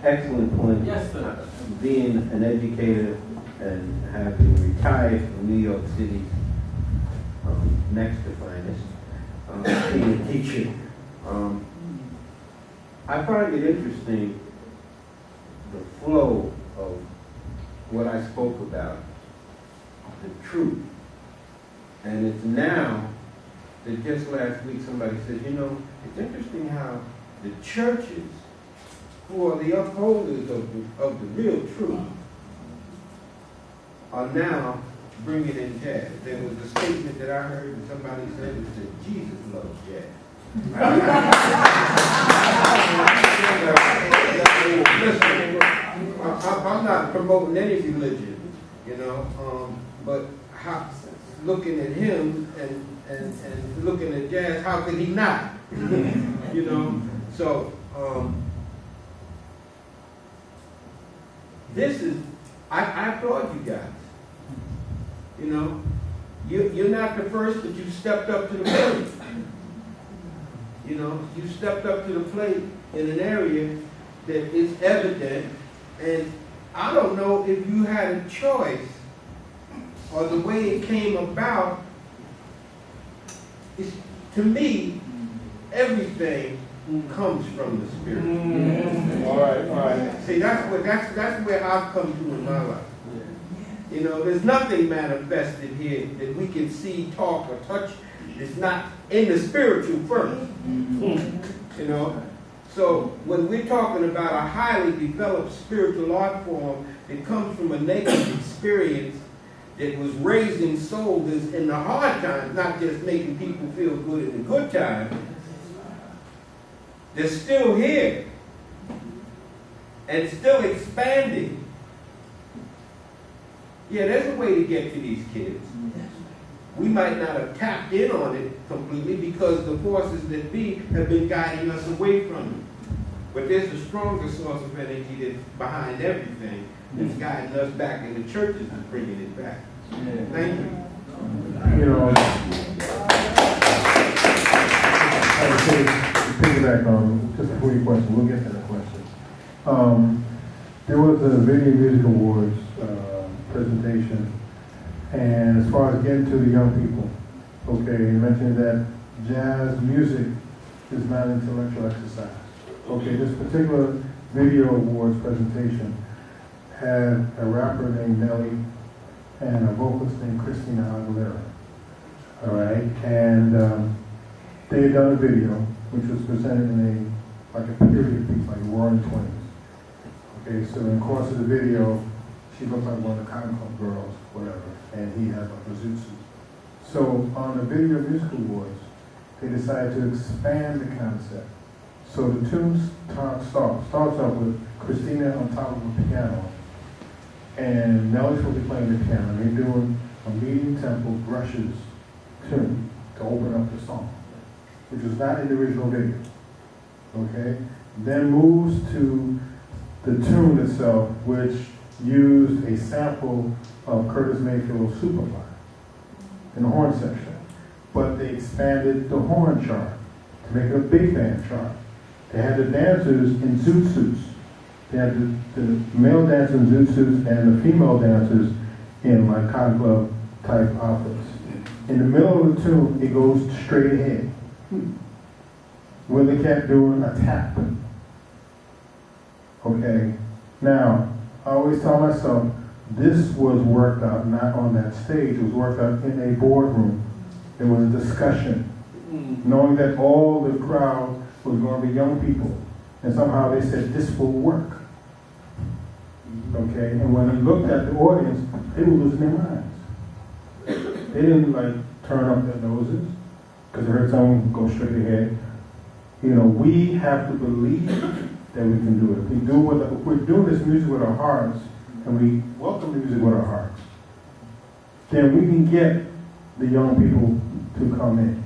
Excellent point. Yes, sir. Being an educator and having retired from New York City, next to finest, being a teacher, I find it interesting the flow of what I spoke about, the truth. And it's now that just last week somebody said, it's interesting how the churches who are the upholders of the real truth are now bringing in jazz. There was a statement that I heard and somebody said that Jesus loves jazz. Listen, I'm not promoting any religion, but looking at him and looking at jazz, how could he not? So this is, I applaud you guys. You're not the first, but you stepped up to the plate. You stepped up to the plate in an area that is evident, and I don't know if you had a choice or the way it came about. To me, everything comes from the Spirit. All right. See, that's where I've come to in my life. There's nothing manifested here that we can see, talk, or touch. It's not in the spiritual first. So when we're talking about a highly developed spiritual art form that comes from a negative experience that was raising souls in the hard times, not just making people feel good in the good times, they're still here and still expanding. Yeah, there's a way to get to these kids. We might not have tapped in on it completely because the forces that be have been guiding us away from it. But there's a stronger source of energy that's behind everything that's guiding us back in the churches and bringing it back. Thank you. You know, I would say, piggyback on, just before your question, we'll get to that question. There was a Video Music Awards presentation, and as far as getting to the young people, okay, you mentioned that jazz music is not intellectual exercise. Okay, this particular Video Awards presentation had a rapper named Nelly and a vocalist named Christina Aguilera. All right, and they had done a video which was presented in a period piece, like Roaring Twenties. Okay, so in the course of the video, she looked like one of the Cotton Club girls, whatever, and he had like a zoot suit. So on the Video Music Awards, they decided to expand the concept. So the tune starts off with Christina on top of a piano, and Nelly's supposed to be playing the piano, and they're doing a medium tempo brushes tune to open up the song, which was not in the original video. Okay? Then moves to the tune itself, which used a sample of Curtis Mayfield's Superfly in the horn section. But they expanded the horn chart to make it a big band chart. They had the dancers in zoot suits. They had the male dancers in zoot suits and the female dancers in like Cotton Club type outfits. In the middle of the tune, it goes straight ahead. Where they kept doing a tap. Okay, now, I always tell myself, this was worked out not on that stage, it was worked out in a boardroom. There was a discussion, knowing that all the crowd was going to be young people. And somehow they said, this will work. Okay, and when they looked at the audience, they were losing their minds. They didn't like turn up their noses, because they heard someone go straight ahead. You know, we have to believe that we can do it. If we're doing this music with our hearts, and we welcome the music with our hearts, then we can get the young people to come in.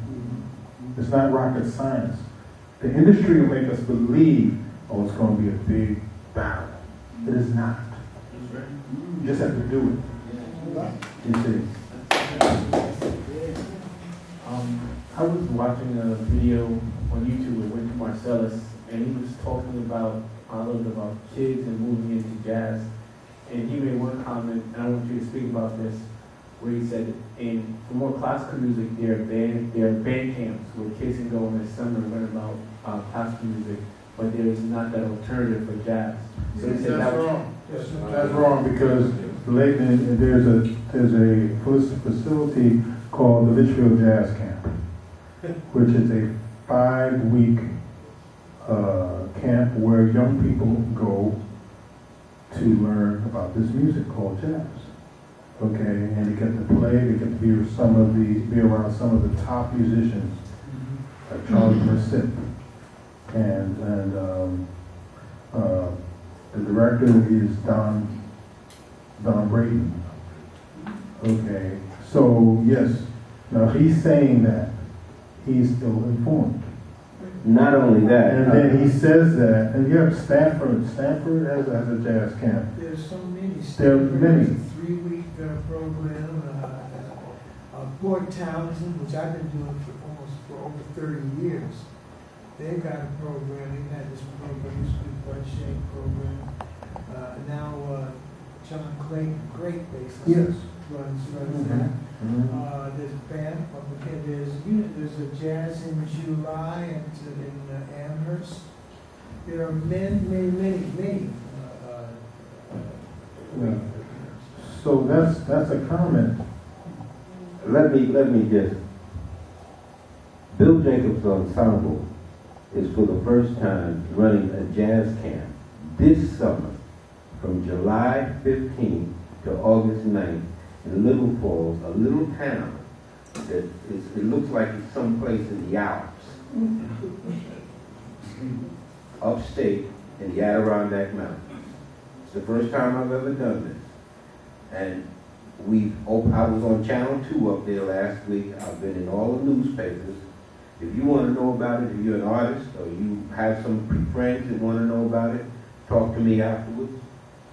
It's not rocket science. The industry will make us believe, oh, it's going to be a big battle. It is not. You just have to do it. You see. I was watching a video on YouTube with Winter Marcellus, and he was talking about a little bit about kids and moving into jazz. And he made one comment, and I want you to speak about this, where he said, for more classical music, there are band camps where kids can go in the summer and learn about classical music, but there is not that alternative for jazz. So he said that's wrong. That's wrong, because there's a facility called the Litchfield Jazz Camp, which is a 5-week camp where young people go to learn about this music called jazz. Okay, and they get to play, they get to be around some of the top musicians, like Charlie Merced, and the director is Don Brayton. Okay, so yes, now he's saying that he's still informed. Not only that. And then he says that, and you have Stanford. Stanford has a jazz camp. There's so many. There are many. A 3-week program. Port Townsend, which I've been doing for over 30 years. They've got a program. They've had this program, used to be Bud Shake program. Now John Clayton, great bassist, Yes. runs that. There's a band up again. There's a jazz in July in Amherst. There are many. So that's a comment. Let me just. Bill Jacobs' ensemble is for the first time running a jazz camp this summer from July 15th to August 9th in Little Falls, a little town that it looks like it's someplace in the Alps, upstate in the Adirondack Mountains. It's the first time I've ever done this. And I was on Channel 2 up there last week. I've been in all the newspapers. If you want to know about it, if you're an artist or you have some friends that want to know about it, talk to me afterwards,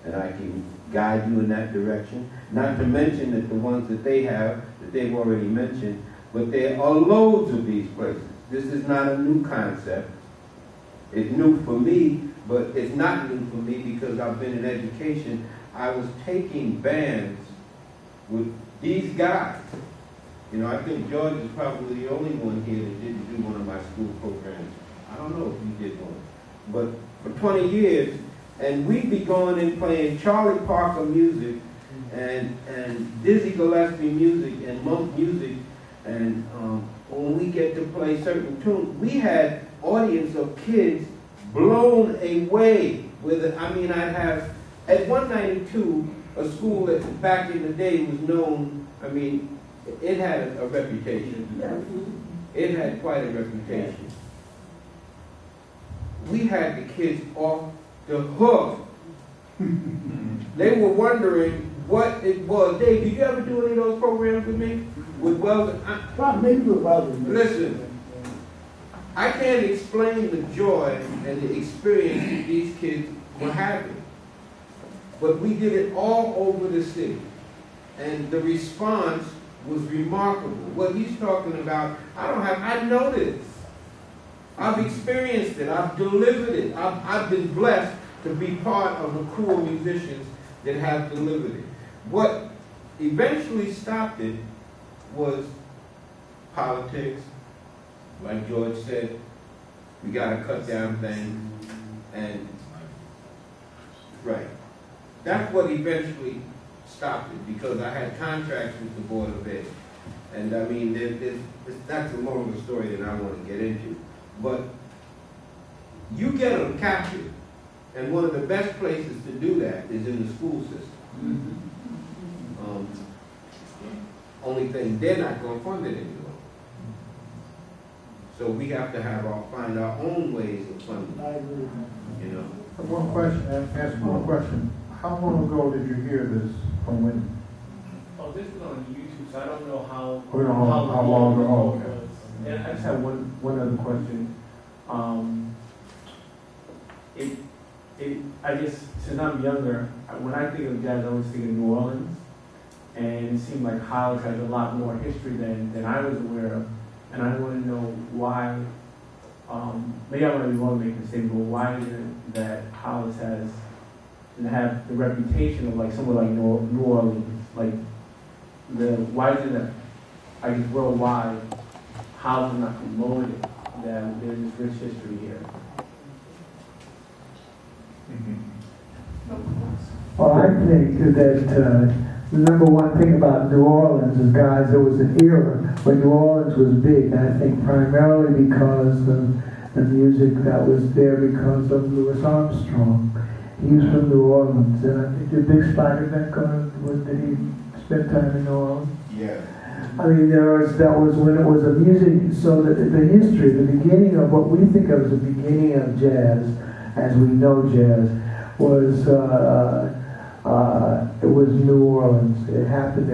and I can guide you in that direction. Not to mention that the ones that they have, that they've already mentioned, but there are loads of these places. This is not a new concept. It's new for me, but it's not new for me because I've been in education. I was taking bands with these guys. You know, I think George is probably the only one here that didn't do one of my school programs. I don't know if he did one. But for 20 years, and we'd be going and playing Charlie Parker music and Dizzy Gillespie music and Monk music, and when we get to play certain tunes, we had audience of kids blown away with it. I mean, I'd have, at 192, a school that back in the day was known, I mean, it had a reputation. It had quite a reputation. We had the kids off the hook. They were wondering what it was. Dave, did you ever do any of those programs with me? With Weldon? Maybe with Weldon. Listen, I can't explain the joy and the experience that these kids were having. But we did it all over the city. And the response was remarkable. What he's talking about, I know this. I've experienced it. I've delivered it. I've been blessed to be part of a crew of musicians that have delivered it. What eventually stopped it was politics. Like George said, we got to cut down things. And, right. That's what eventually stopped it, because I had contracts with the Board of Ed. And I mean, that's a longer story than I want to get into. But you get them captured, and one of the best places to do that is in the school system. Only thing, they're not going to fund it anymore. So we have to find our own ways of funding. I agree. You know. One question, ask one question. How long ago did you hear this from when? Oh, this is on YouTube, so I don't know how How long ago? it was. And I just have one other question. I guess since I'm younger, when I think of jazz, I always think of New Orleans, and it seemed like Hollis has a lot more history than I was aware of, and I want to know why. Maybe I want to be wrong making a statement, but why is it that Hollis has have the reputation of like somewhere like New Orleans, like why is it that I guess worldwide Hollis is not promoted that there's this rich history here? Well, I think that the number one thing about New Orleans is, guys, there was an era when New Orleans was big, and I think primarily because of the music that was there because of Louis Armstrong. He's from New Orleans, and I think the Big Spider event did he spend time in New Orleans? Yeah. I mean, that was when it was a music, so the history, the beginning of what we think of as the beginning of jazz, as we know jazz, was it was New Orleans. It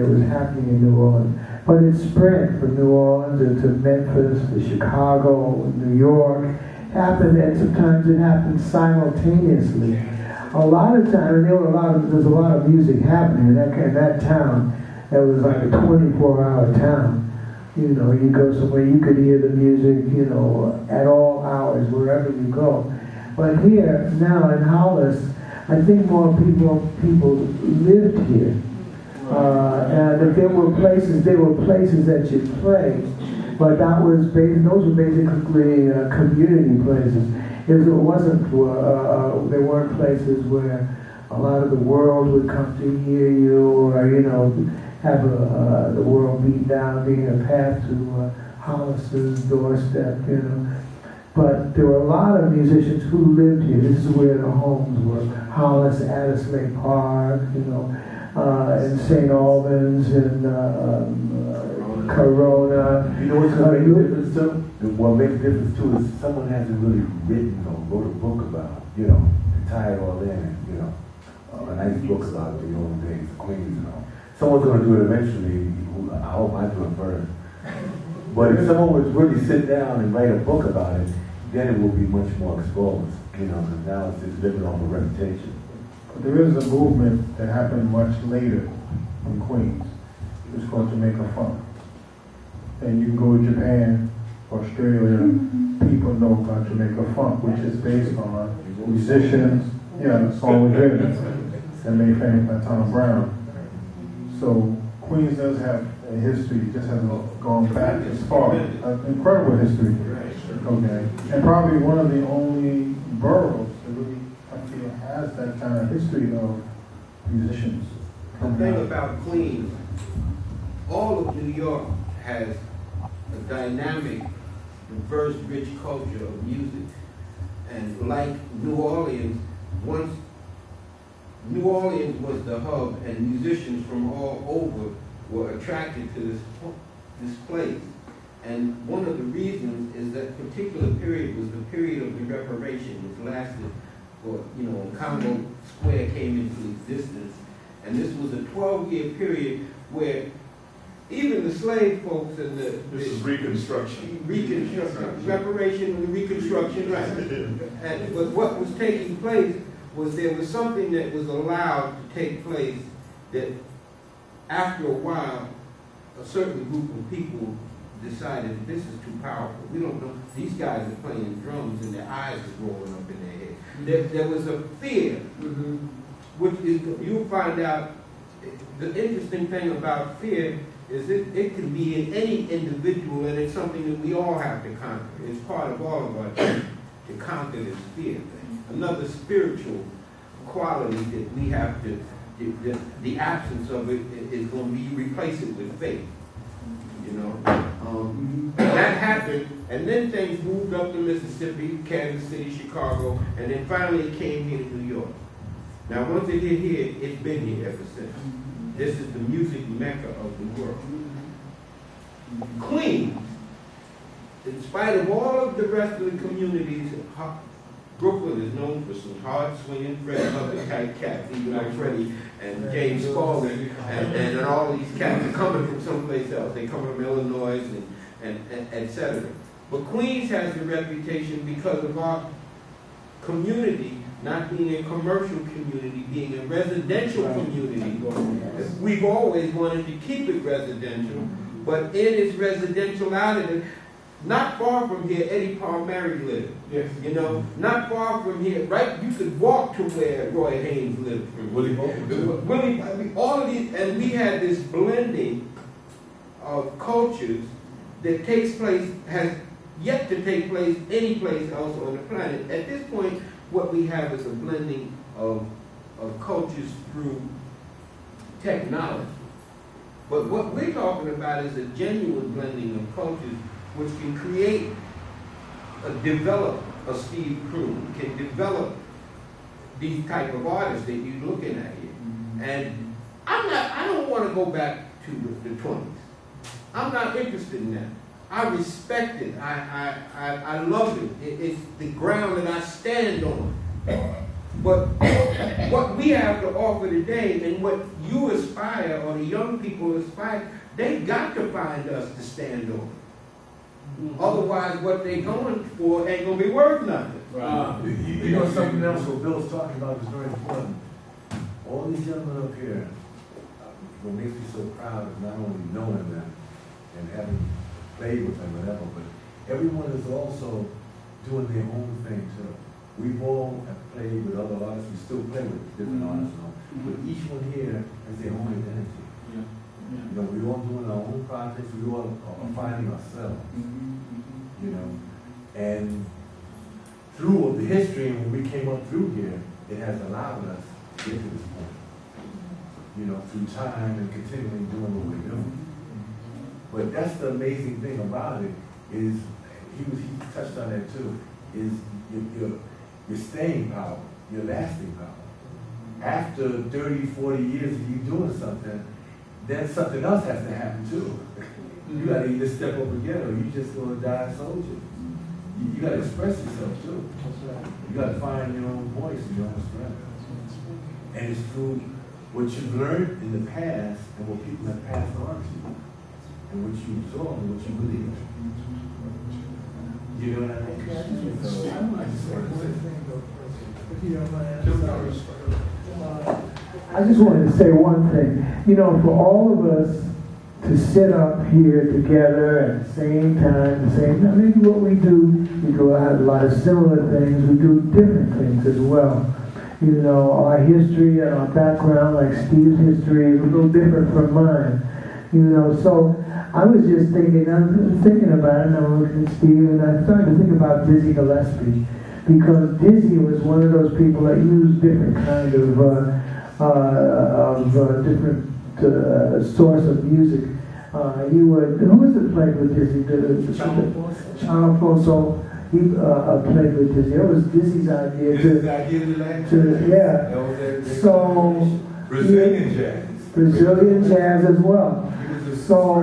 was happening in New Orleans. But it spread from New Orleans into Memphis, to Chicago, New York. And sometimes it happened simultaneously. A lot of times, there's a lot of music happening in that town. It was like a 24-hour town. You know, you go somewhere, you could hear the music, you know, at all hours, wherever you go. But here, now in Hollis, I think more people lived here. And if there were places that you played, but those were basically community places. It wasn't, there weren't places where a lot of the world would come to hear you, or, you know, have the world beat down, being a path to Hollis's doorstep, you know. But there were a lot of musicians who lived here. This is where the homes were. Hollis, Addisley Park, you know, and St. Albans, and Corona. You know what's going to make a difference too? What makes a difference too is someone hasn't really written or wrote a book about, you know, to tie it all in, you know. A nice book about the old days, the Queens and all. someone's gonna do it eventually. I hope I do it first. But if someone would really sit down and write a book about it, then it will be much more exposed, you know, because now it's just living off a reputation. But there is a movement that happened much later in Queens. It's called Jamaica Funk. And you can go to Japan, Australia, people know about Jamaica Funk, which is based on musicians, the song was written and made famous by Tom Brown. So Queens does have a history, it just hasn't gone back as far. An incredible history. Okay. And probably one of the only boroughs that really, I feel, has that kind of history of musicians. The thing about Queens, all of New York has a dynamic, diverse, rich culture of music. And like New Orleans, once New Orleans was the hub and musicians from all over were attracted to this place. And one of the reasons is that particular period was the period of the Reparation, which lasted for, when Congo Square came into existence. And this was a 12-year period where even the slave folks and This is Reconstruction. Reparation and Reconstruction, right. But what was taking place was there was something that was allowed to take place that after a while, a certain group of people decided that this is too powerful. We don't know. These guys are playing drums and their eyes are rolling up in their head. There was a fear, which is, you'll find out, the interesting thing about fear is it can be in any individual, and it's something that we all have to conquer. It's part of all of us to conquer this fear thing. Another spiritual quality that we have to, the absence of it is going to be replace it with faith. That happened, and then things moved up to Mississippi, Kansas City, Chicago, and then finally it came here to New York. Now, once it hit here, it's been here ever since. This is the music mecca of the world. Queens, in spite of all of the rest of the communities, Brooklyn is known for some hard swinging Freddie Hubbard type cats, even like Freddie and James Spalding and all these cats are coming from someplace else. They come from Illinois and et cetera. But Queens has the reputation because of our community not being a commercial community, being a residential community. We've always wanted to keep it residential, but in its residentiality, not far from here, Eddie Palmieri lived. Yes. Not far from here, right? You could walk to where Roy Haynes lived. All of these, and we had this blending of cultures that takes place, has yet to take place any place else on the planet. At this point, what we have is a blending of cultures through technology. But what we're talking about is a genuine blending of cultures which can create, develop a Steve Kroon, can develop these type of artists that you're looking at here. And I don't want to go back to the 20s. I'm not interested in that. I respect it. I love it. It's the ground that I stand on. But what we have to offer today and what you aspire or the young people aspire, they got to find us to stand on. Otherwise, what they're going for ain't going to be worth nothing. You know something else what Bill's talking about is very important. All these gentlemen up here, what makes me so proud of not only knowing them and having played with them, whatever, but everyone is also doing their own thing too. We've all have played with other artists, we still play with different artists, but each one here has their own identity. We're all doing our own projects, we all are finding ourselves. And through the history, and when we came up through here, it has allowed us to get to this point. Through time and continuing doing what we're doing. But that's the amazing thing about it is, he touched on that too, is your staying power, your lasting power. After 30, 40 years of you doing something, then something else has to happen too. You got to either step up again or you just going to die a soldier. You got to express yourself too. You got to find your own voice and your own strength. And it's through what you've learned in the past and what people have passed on to you, and what you saw and what you believe. You know what I mean? So, I just wanted to say If you don't mind. I just wanted to say one thing. You know, for all of us to sit up here together at the same time, maybe what we do have a lot of similar things. We do different things as well. You know, our history and our background, like Steve's history, is a little different from mine. You know, so I was just thinking about it, and I'm looking at Steve, and I started to think about Dizzy Gillespie, because Dizzy was one of those people that used different kind of different source of music. He would, who was it played with Dizzy? Channel Poso. He played with Dizzy. It was Dizzy's idea So Brazilian jazz. Brazilian jazz as well. So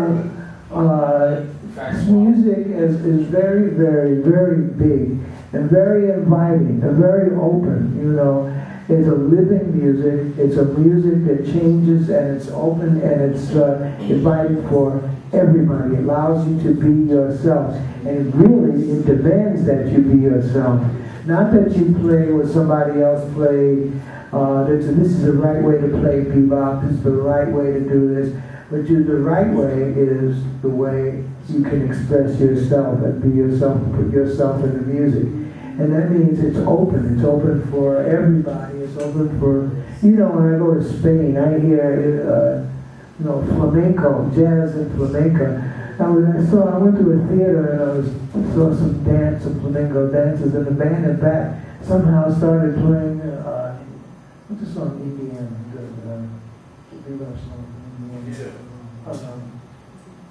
music is very, very, very big and very inviting and very open. You know, it's a living music. It's a music that changes, and it's open, and it's inviting for everybody. It allows you to be yourself, and it demands that you be yourself. Not that you play what somebody else played. This is the right way to play bebop. This is the right way to do this. But the right way is the way you can express yourself and be yourself and put yourself in the music. And that means it's open. It's open for everybody. It's open for, when I go to Spain, I hear, flamenco, jazz and flamenco. I went to a theater and I saw some flamenco dances, and the band in back somehow started playing, what's the song, Indiana?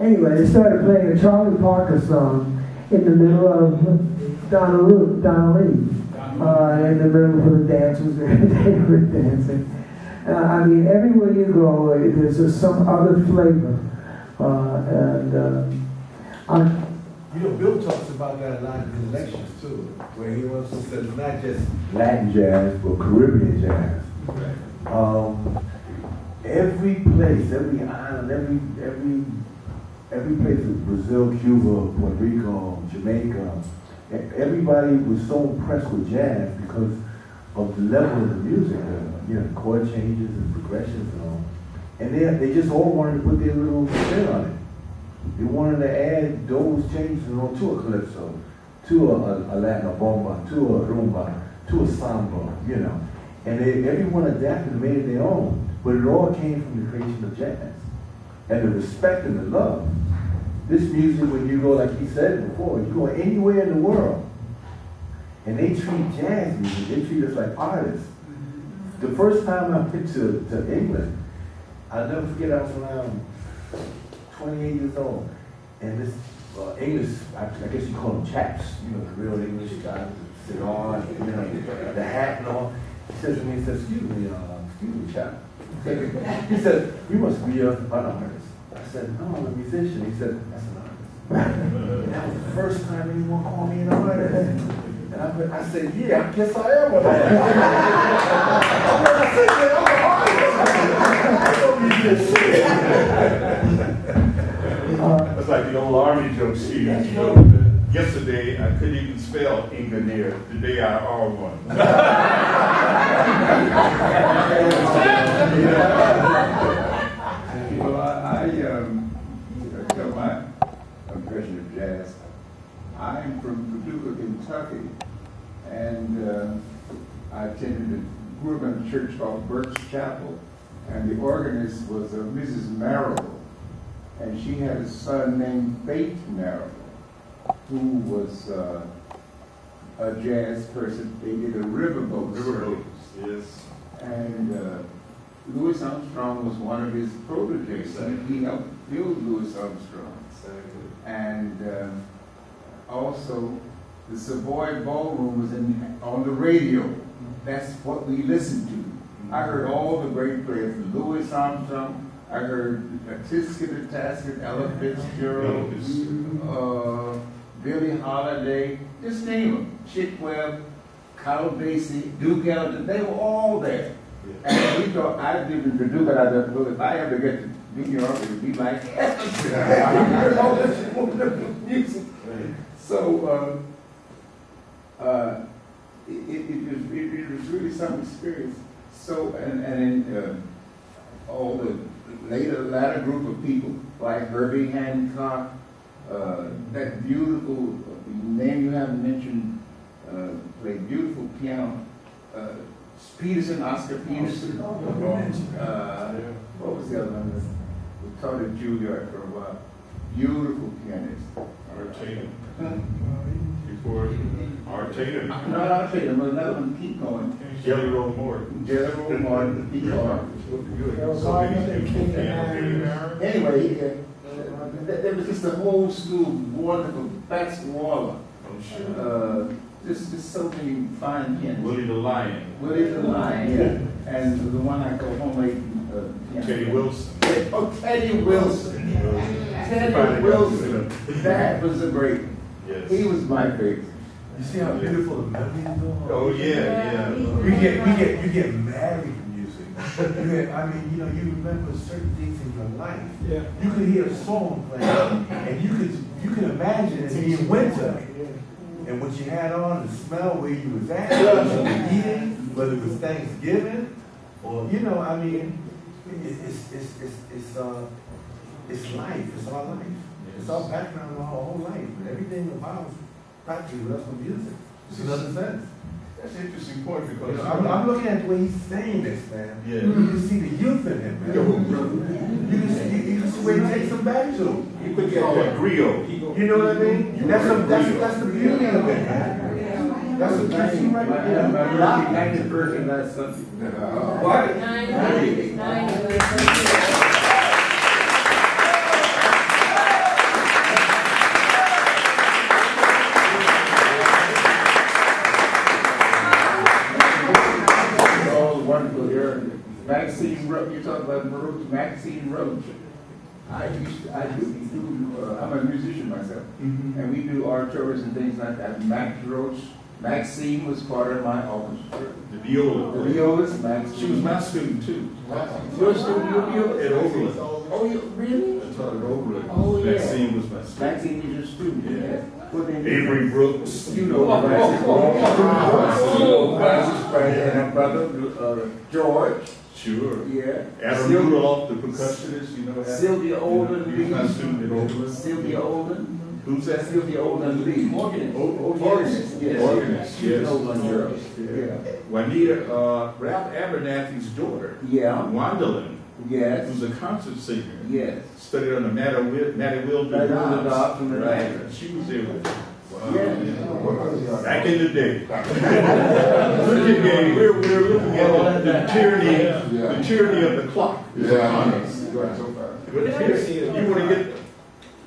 Anyway, they started playing a Charlie Parker song in the middle of Donna Lee. In the middle of the dancers, they were dancing. Everywhere you go, there's some other flavor. Bill talks about that a lot in his lectures too, where he also says not just Latin jazz, but Caribbean jazz. right. Every place, every island, every place in Brazil, Cuba, Puerto Rico, Jamaica, everybody was so impressed with jazz because of the level of the music, chord changes and progressions and all. And they just all wanted to put their little spin on it. They wanted to add those changes to a calypso, to a Latin bomba, to a rumba, to a samba, And everyone adapted and made it their own. But it all came from the creation of jazz. And the respect and the love. This music, when you go, like he said before, you go anywhere in the world, and they treat jazz music, they treat us like artists. The first time I went to England, I'll never forget, I was around 28 years old. And this English, I guess you call them chaps, the real English guys, the cigar, the hat and all. He says to me, excuse me, chap. He said, you must be an artist. I said, no, I'm a musician. He said, that's an artist. That was the first time anyone called me an artist. And I said, yeah, I guess I am an artist. I said, yeah, I'm an artist. I'm a musician. It's like the old army joke, Steve. Yesterday, I couldn't even spell engineer. Today, I are one. Well, my impression of jazz, I'm from Paducah, Kentucky, and I grew up in a church called Burke's Chapel, and the organist was Mrs. Marrable, and she had a son named Fate Marrable, who was a jazz person. They did a riverboat service. Yes. And Louis Armstrong was one of his proteges. He helped build Louis Armstrong. Exactly. And also, the Savoy Ballroom was on the radio. That's what we listened to. I heard all the great players, Louis Armstrong. I heard Tisket, Tasket, Ella Fitzgerald, Billie Holiday, just name them. Chick Webb, Kyle Basie, Duke Ellington, they were all there. And we thought, I didn't do it, I thought, well, if I ever get to New York, it would be like all this wonderful music. So, it was really some experience. So, and all the latter group of people, like Herbie Hancock, that beautiful name you haven't mentioned, played beautiful piano. Peterson, Oscar Peterson. What was the other one? We taught at Juilliard for a while. Beautiful pianist. Art Tatum. Before Art Tatum. No, Art Tatum, but another one, keep going. Jelly Roll Morton. Jelly Roll Morton, keep going. Anyway, there was just a whole slew of wonderful, Fats Waller. I'm sure. Just so many fine pianists. Willie the Lion. Willie the Lion, yeah. And the one I call home late. Teddy Wilson. Oh, Teddy Wilson. Teddy Wilson. That was a great. Yes. He was my favorite. You see how beautiful the melody is doing? Oh yeah. You get married to music. I mean, you remember certain things in your life. Yeah. You could hear a song playing, and you could imagine it being winter. And what you had on, the smell where you was at, what you were eating, whether it was Thanksgiving, or I mean, it's life. It's our life. It's our background, our whole life. Everything about practically us from music. It's another sense. That's an interesting point because I'm looking at the way he's saying this, man. Yeah. You can see the youth in him, man. You can see where he takes them back to. you could call it griot. You know what I mean? That's the beauty of it, man. That's the beauty right there. My 90th birthday last Sunday. What? 9. Wonderful here. Maxine Roach, you talk about Roach, Maxine Roach. I'm a musician myself, and we do oratorios and things like that. Maxine was part of my orchestra. The viola. The violist, Maxine. She was my student too. Your student, your viola? At Oberlin. Oh, you really? I taught at Oberlin. Oh, yeah. Maxine was my student. Maxine is your student. Yeah. Well, then, Avery Brooks. you know the classics. And her brother, George. Sure. Yeah. Adam Rudolph, the percussionist, you know that. Sylvia Olden. He was my student at Oberlin. Sylvia Olden. Who's that? Sylvia Olden Lee. Organist. Organist. Yes. Organist, She's yes. an Olden girl. Yeah. Juanita, Ralph Abernathy's daughter. Yeah. Wandolin. Yes. Who's a concert singer. Yes. Studied under Mattie Wilder. Right. She was there with her. Wow. Yeah. Back in the day. We're looking at the tyranny of the clock. Yeah. But here, you want to get.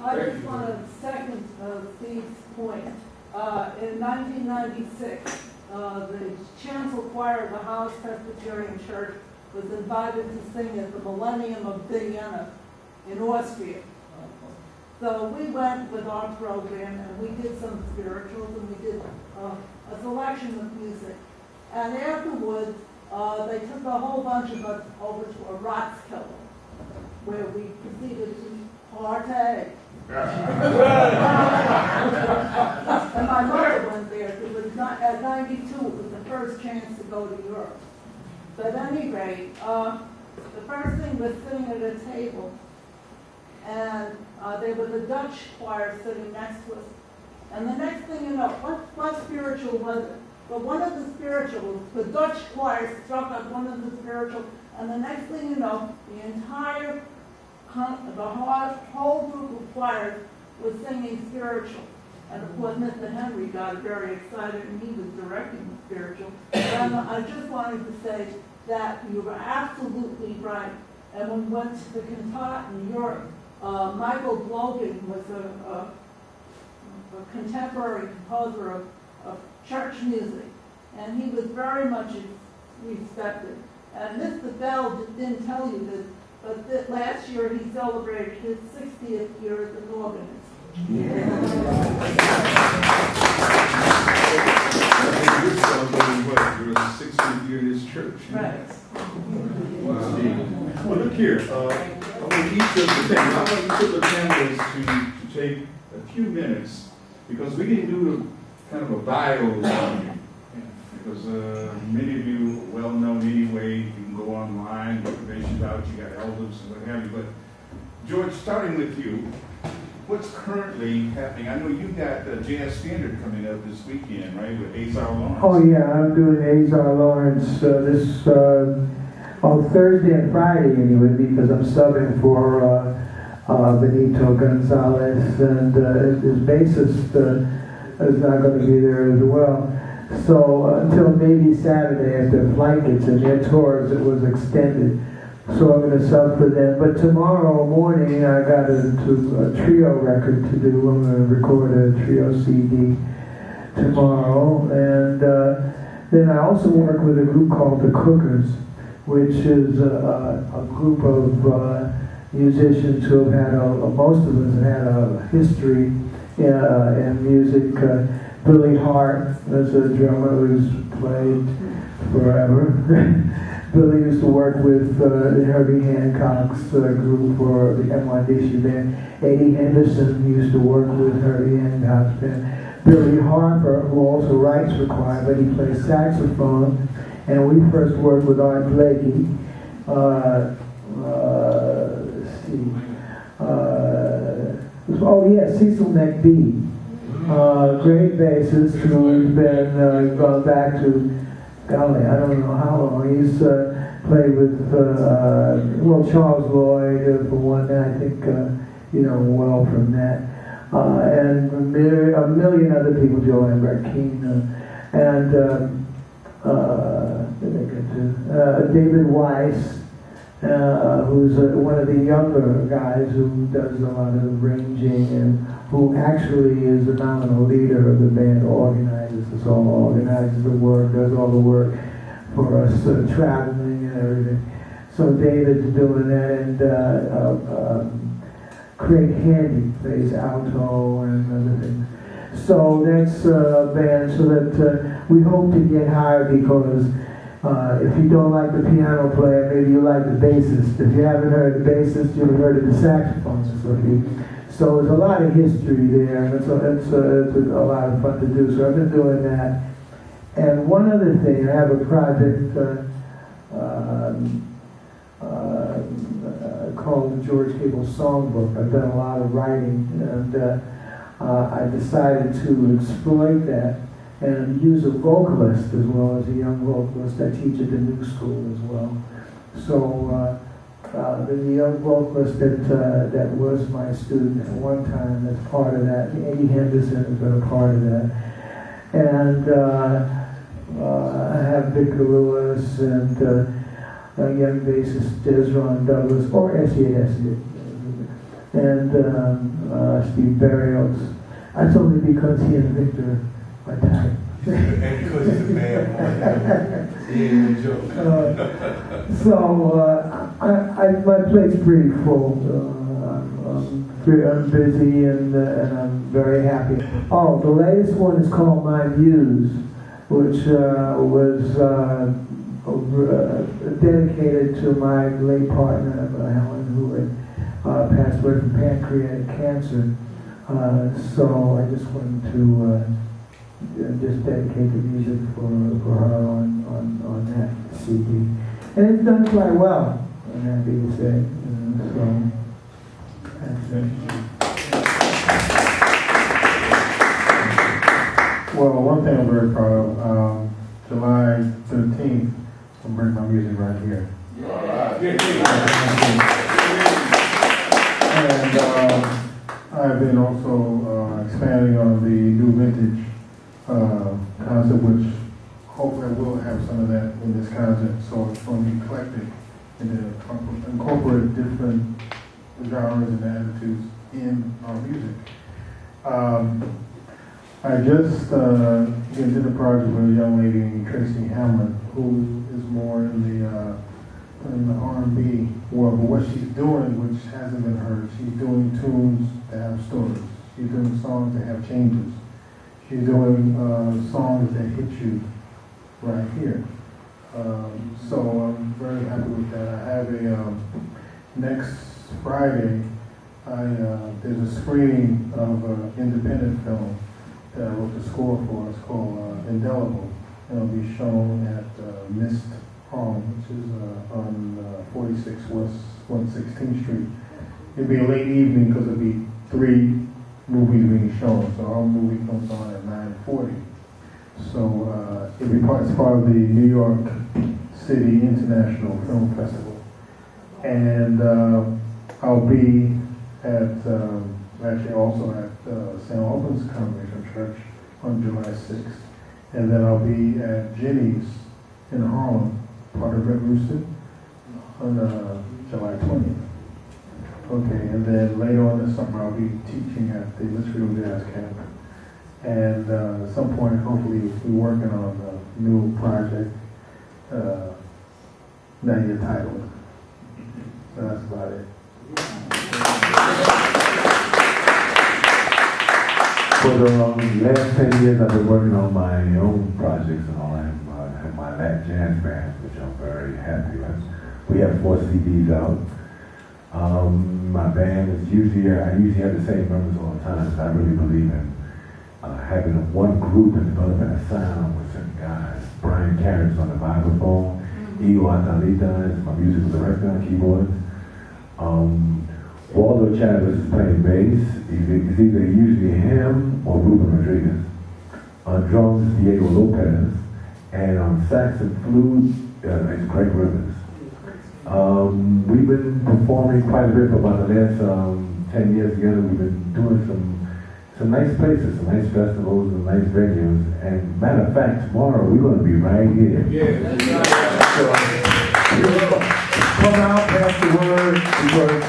I just want to second Steve's point. In 1996, the chancel choir of the House Presbyterian Church was invited to sing at the Millennium of Vienna in Austria. So we went with our program and we did some spirituals and we did a selection of music. And afterwards, they took a whole bunch of us over to a Ratskeller, where we proceeded to partake. And my mother went there. It was not, at 92, it was the first chance to go to Europe. But at any rate, the first thing was sitting at a table, and there was a Dutch choir sitting next to us. And the next thing you know, what spiritual was it? But one of the spirituals, the Dutch choir struck up one of the spirituals, and the next thing you know, the entire, whole group of choirs was singing spiritual. And of course, Mr. Henry got very excited, and he was directing the spiritual. And I just wanted to say that you were absolutely right. And when we went to the cantate in Europe, Michael Blogan was a contemporary composer of church music, and he was very much respected. And Mr. Bell didn't tell you this, but last year he celebrated his 60th year as an organist. You're 60th year in this church. Right. the thing. I want each of the panelists to take a few minutes, because we didn't do kind of a bio on you. Because many of you are well known anyway. You can go online, get information about you got elders and what have you. But George, starting with you, what's currently happening? I know you got the Jazz Standard coming up this weekend, right, with Azar Lawrence? Oh yeah, I'm doing Azar Lawrence this on Thursday and Friday anyway, because I'm subbing for Benito Gonzalez, and his bassist is not going to be there as well. So until maybe Saturday, as their flight gets in, their tours, it was extended. So I'm going to sub for them. But tomorrow morning, I got a trio record to do. I'm going to record a trio CD tomorrow. And then I also work with a group called The Cookers, which is a group of musicians who have had, most of us have had a history in music. Billy Hart is a drummer who's played forever. Billy used to work with Herbie Hancock's group for the NYDC band. Eddie Henderson used to work with Herbie Hancock's band. Billy Harper, who also writes for choir, but he plays saxophone. And we first worked with Art Blakey. Let's see. Oh yeah, Cecil McBee. Great bassist who's been gone back to, golly, I don't know how long. He's played with, Charles Lloyd for one, and I think, well from that. And a million other people, Joe Lambert, Keane, and David Weiss, who's one of the younger guys who does a lot of ranging and who actually is the nominal leader of the band, organizes us all, organizes the work, does all the work for us, traveling and everything. So David's doing that, and Craig Handy plays alto and other things. So that's a band, so that we hope to get hired, because if you don't like the piano player, maybe you like the bassist. If you haven't heard the bassist, you've heard of the saxophonist. So there's a lot of history there, and it's a lot of fun to do. So I've been doing that. And one other thing, I have a project called the George Cable Songbook. I've done a lot of writing, and I decided to exploit that and use a vocalist as well as a young vocalist. I teach at the new school as well. So the young vocalist that was my student at one time, that's part of that. Eddie Henderson has been a part of that. And I have Victor Lewis and a young bassist, Desron Douglas, or S.E.S. and Steve Barrios. That's only because he and Victor are tight. And because he's a man. My plate's pretty full. I'm busy and I'm very happy. Oh, the latest one is called My Muse, which was dedicated to my late partner, Helen, who had passed away from pancreatic cancer. So I just wanted to just dedicate the music for her on that CD. And it's done quite well, I'm happy to say. So, that's it. Well, one thing I'm very proud of, July 13th, I'll bring my music right here. And I've been also expanding on the new vintage concept, which hopefully will have some of that in this concept. So it's going to be eclectic and incorporate different genres and attitudes in our music. I just did a project with a young lady, Tracy Hamlin, who is more in the R&B world. But what she's doing, which hasn't been heard, she's doing tunes that have stories. She's doing songs that have changes. She's doing songs that hit you right here. So I'm very happy with that. I have a next Friday, there's a screening of an independent film that I wrote the score for. It's called Indelible. And it'll be shown at Mist Home, which is on 46 West 116th Street. It'll be a late evening because there'll be 3 movies being shown. So our movie comes on at 9:40. So it'll be it's part of the New York City International Film Festival. And I'll be at, actually also at St. Albans Congregational Church on July 6th. And then I'll be at Jenny's in Harlem, part of Red Rooster, on July 20th. Okay, and then later on this summer I'll be teaching at the Litchfield Jazz Camp. And at some point, hopefully, we're working on a new project, not yet titled. So that's about it. For the last 10 years, I've been working on my own projects and all that. I have my Latin jazz band, which I'm very happy with. We have 4 CDs out. My band is usually, I usually have the same members all the time, so I really believe in having one group and developing a sound with certain guys. Brian Carrick's on the vibraphone. Io Atalita is my musical director on keyboards. Waldo Chavez is playing bass. It's either usually him or Ruben Rodriguez. On drums is Diego Lopez. And on sax and flute, it's Craig Rivers. We've been performing quite a bit for about the last 10 years together. We've been doing some nice places, some nice festivals, some nice venues. And matter of fact, tomorrow we're going to be right here. So, come out, pass the word, because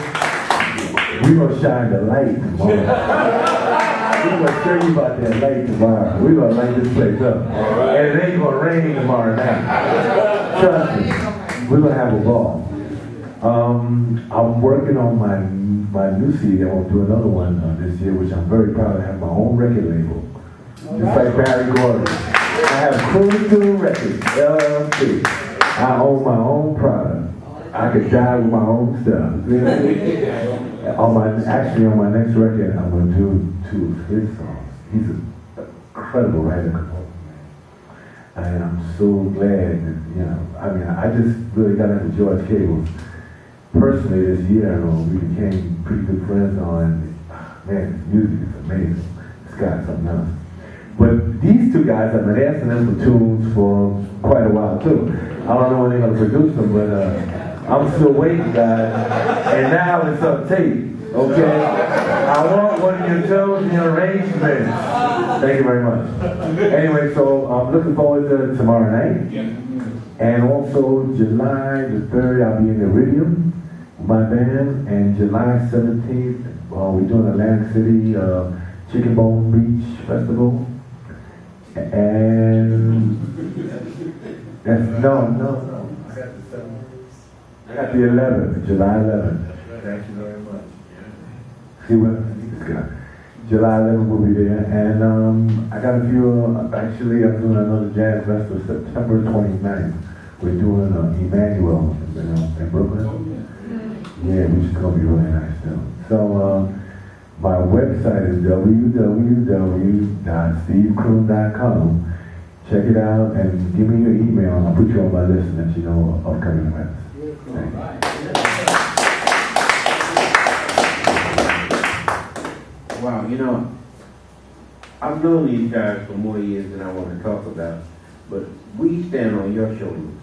we're going to shine the light tomorrow. We're going to show you about that light tomorrow. We're going to light this place up. And it ain't going to rain tomorrow night. Trust me. We're going to have a ball. I'm working on my new CD. I want to do another one this year, which I'm very proud to have my own record label. Just like Barry Gordon. I have Kroon Records, LLC. I own my own product. I could die with my own stuff. Actually, on my next record, I'm going to do 2 of his songs. He's an incredible writer, composer, man. And I'm so glad that, I just really got into George Cable's. Personally, this year, we became pretty good friends on, man, his music is amazing. It's got something else. But these 2 guys, I've been asking them for tunes for quite a while, too. I don't know when they're going to produce them, but I'm still waiting, guys. And now it's on tape, okay? I want one of your tunes in arrangements. Thank you very much. Anyway, so I'm looking forward to tomorrow night. And also, July the 3rd, I'll be in Iridium, my band. And July 17th, we're doing Atlantic City Chicken Bone Beach Festival. And that's, no. I got the 11th, July 11th. Thank you very much. See what this guy. July 11th will be there. And I got a few, actually I'm doing another jazz festival September 29th. We're doing Emmanuel in Brooklyn. Yeah, which is going to be really nice too. So my website is www.stevekroon.com. Check it out and give me your email and I'll put you on my list and let you know of upcoming events. Wow, I've known these guys for more years than I want to talk about, but we stand on your shoulders.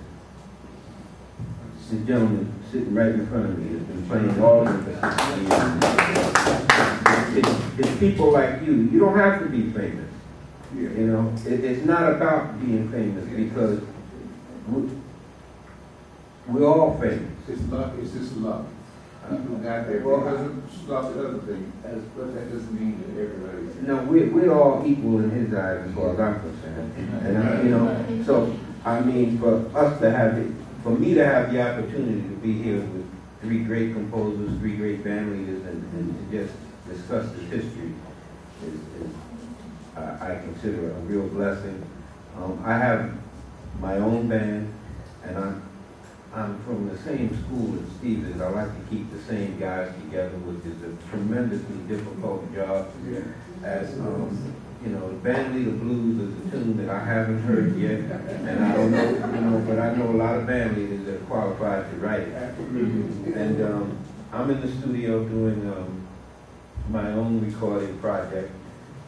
The gentleman sitting right in front of me has been playing all of this. It's people like you. You don't have to be famous. It's not about being famous because we're all famous. It's love. It's just love. People got there because of love the other thing. But that doesn't mean that everybody's. No, we're all equal in his eyes as far as I'm concerned. And so for us to have it. For me to have the opportunity to be here with 3 great composers, 3 great band leaders, and to just discuss this history I consider a real blessing. I have my own band, and I'm from the same school as Steve is. I like to keep the same guys together, which is a tremendously difficult job. As you know, the Band Leader Blues is a tune that I haven't heard yet, and I don't know, but I know a lot of band leaders that are qualified to write it. And I'm in the studio doing my own recording project.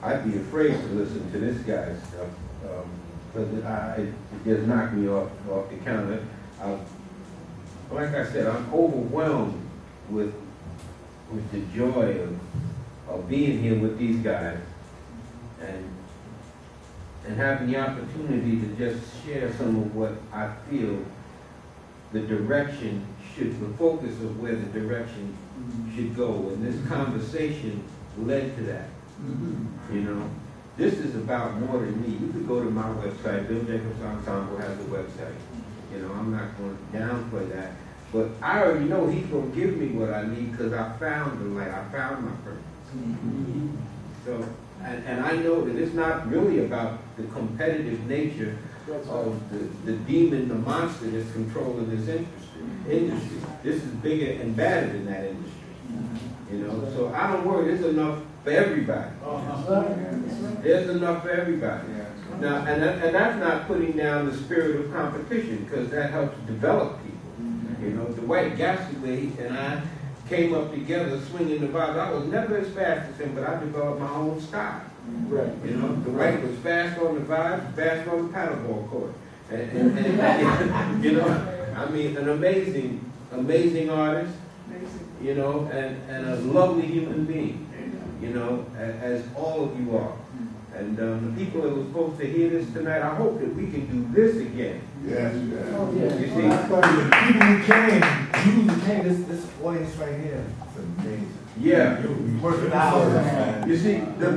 I'd be afraid to listen to this guy's stuff because it just knocked me off the counter. Like I said, I'm overwhelmed with the joy of being here with these guys and having the opportunity to just share some of what I feel the focus of where the direction should go. And this conversation led to that. You know, this is about more than me. You could go to my website. Bill Jacobs Ensemble has a website. You know, I'm not going to downplay that. But I already know he's going to give me what I need because I found the light. I found my purpose. So, and I know that it's not really about the competitive nature of the demon, the monster that's controlling this industry. This is bigger and badder than that industry. You know, so I don't worry. There's enough for everybody. There's enough for everybody. Now, and that's not putting down the spirit of competition because that helps develop people. You know, Dwight Gassaway and I came up together swinging the vibes. I was never as fast as him, but I developed my own style. Right. You know, Dwight was fast on the vibes, fast on the paddleball court. And you know, I mean, an amazing artist, you know, and a lovely human being, you know, as all of you are. And the people that were supposed to hear this tonight, I hope that we can do this again. Yes. Oh, yeah. You see? The people who came, this audience right here, it's amazing. Yeah. You working hours, man. You see, the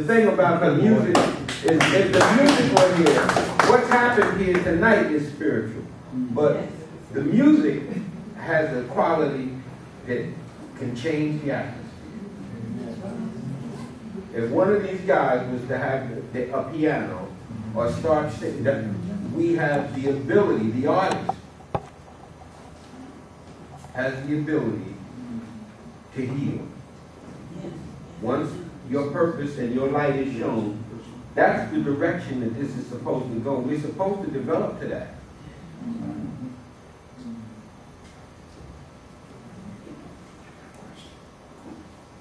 thing about the music is the music on here, what's happened here tonight is spiritual. But the music has a quality that can change the atmosphere. If one of these guys was to have a piano or start singing, we have the ability, the artist has the ability to heal. Once your purpose and your light is shown, that's the direction that this is supposed to go. We're supposed to develop to that.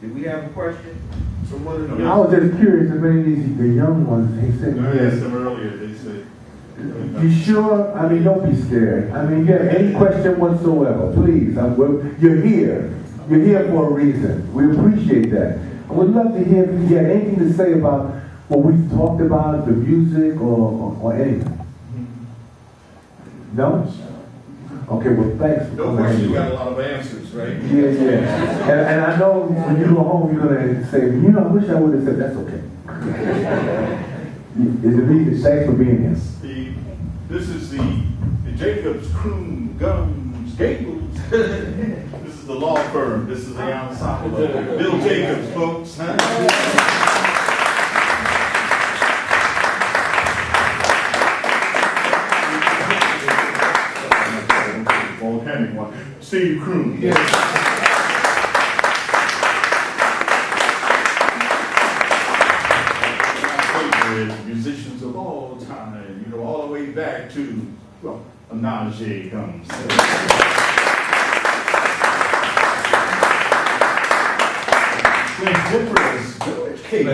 Did we have a question? I was just curious if any of the young ones, he said. I asked them earlier, they said. You sure? I mean, don't be scared. I mean, yeah, any question whatsoever, please. You're here. You're here for a reason. We appreciate that. I would love to hear if you have anything to say about what we've talked about, the music or anything. No? Okay, well, thanks for coming. No question, you got a lot of answers, right? Yeah. And I know when you go home, you're going to say, you know, I wish I would have said, that's okay. Thanks for being here. This is the Jacobs, Kroon, Gumbs, Gables. This is the law firm. This is the ensemble. Bill Jacobs, folks. Volcanic one. Steve Kroon. Musicians of all time, you know, all the way back to, well, Onaje Gumbs. Twin Dippers, Village Cake.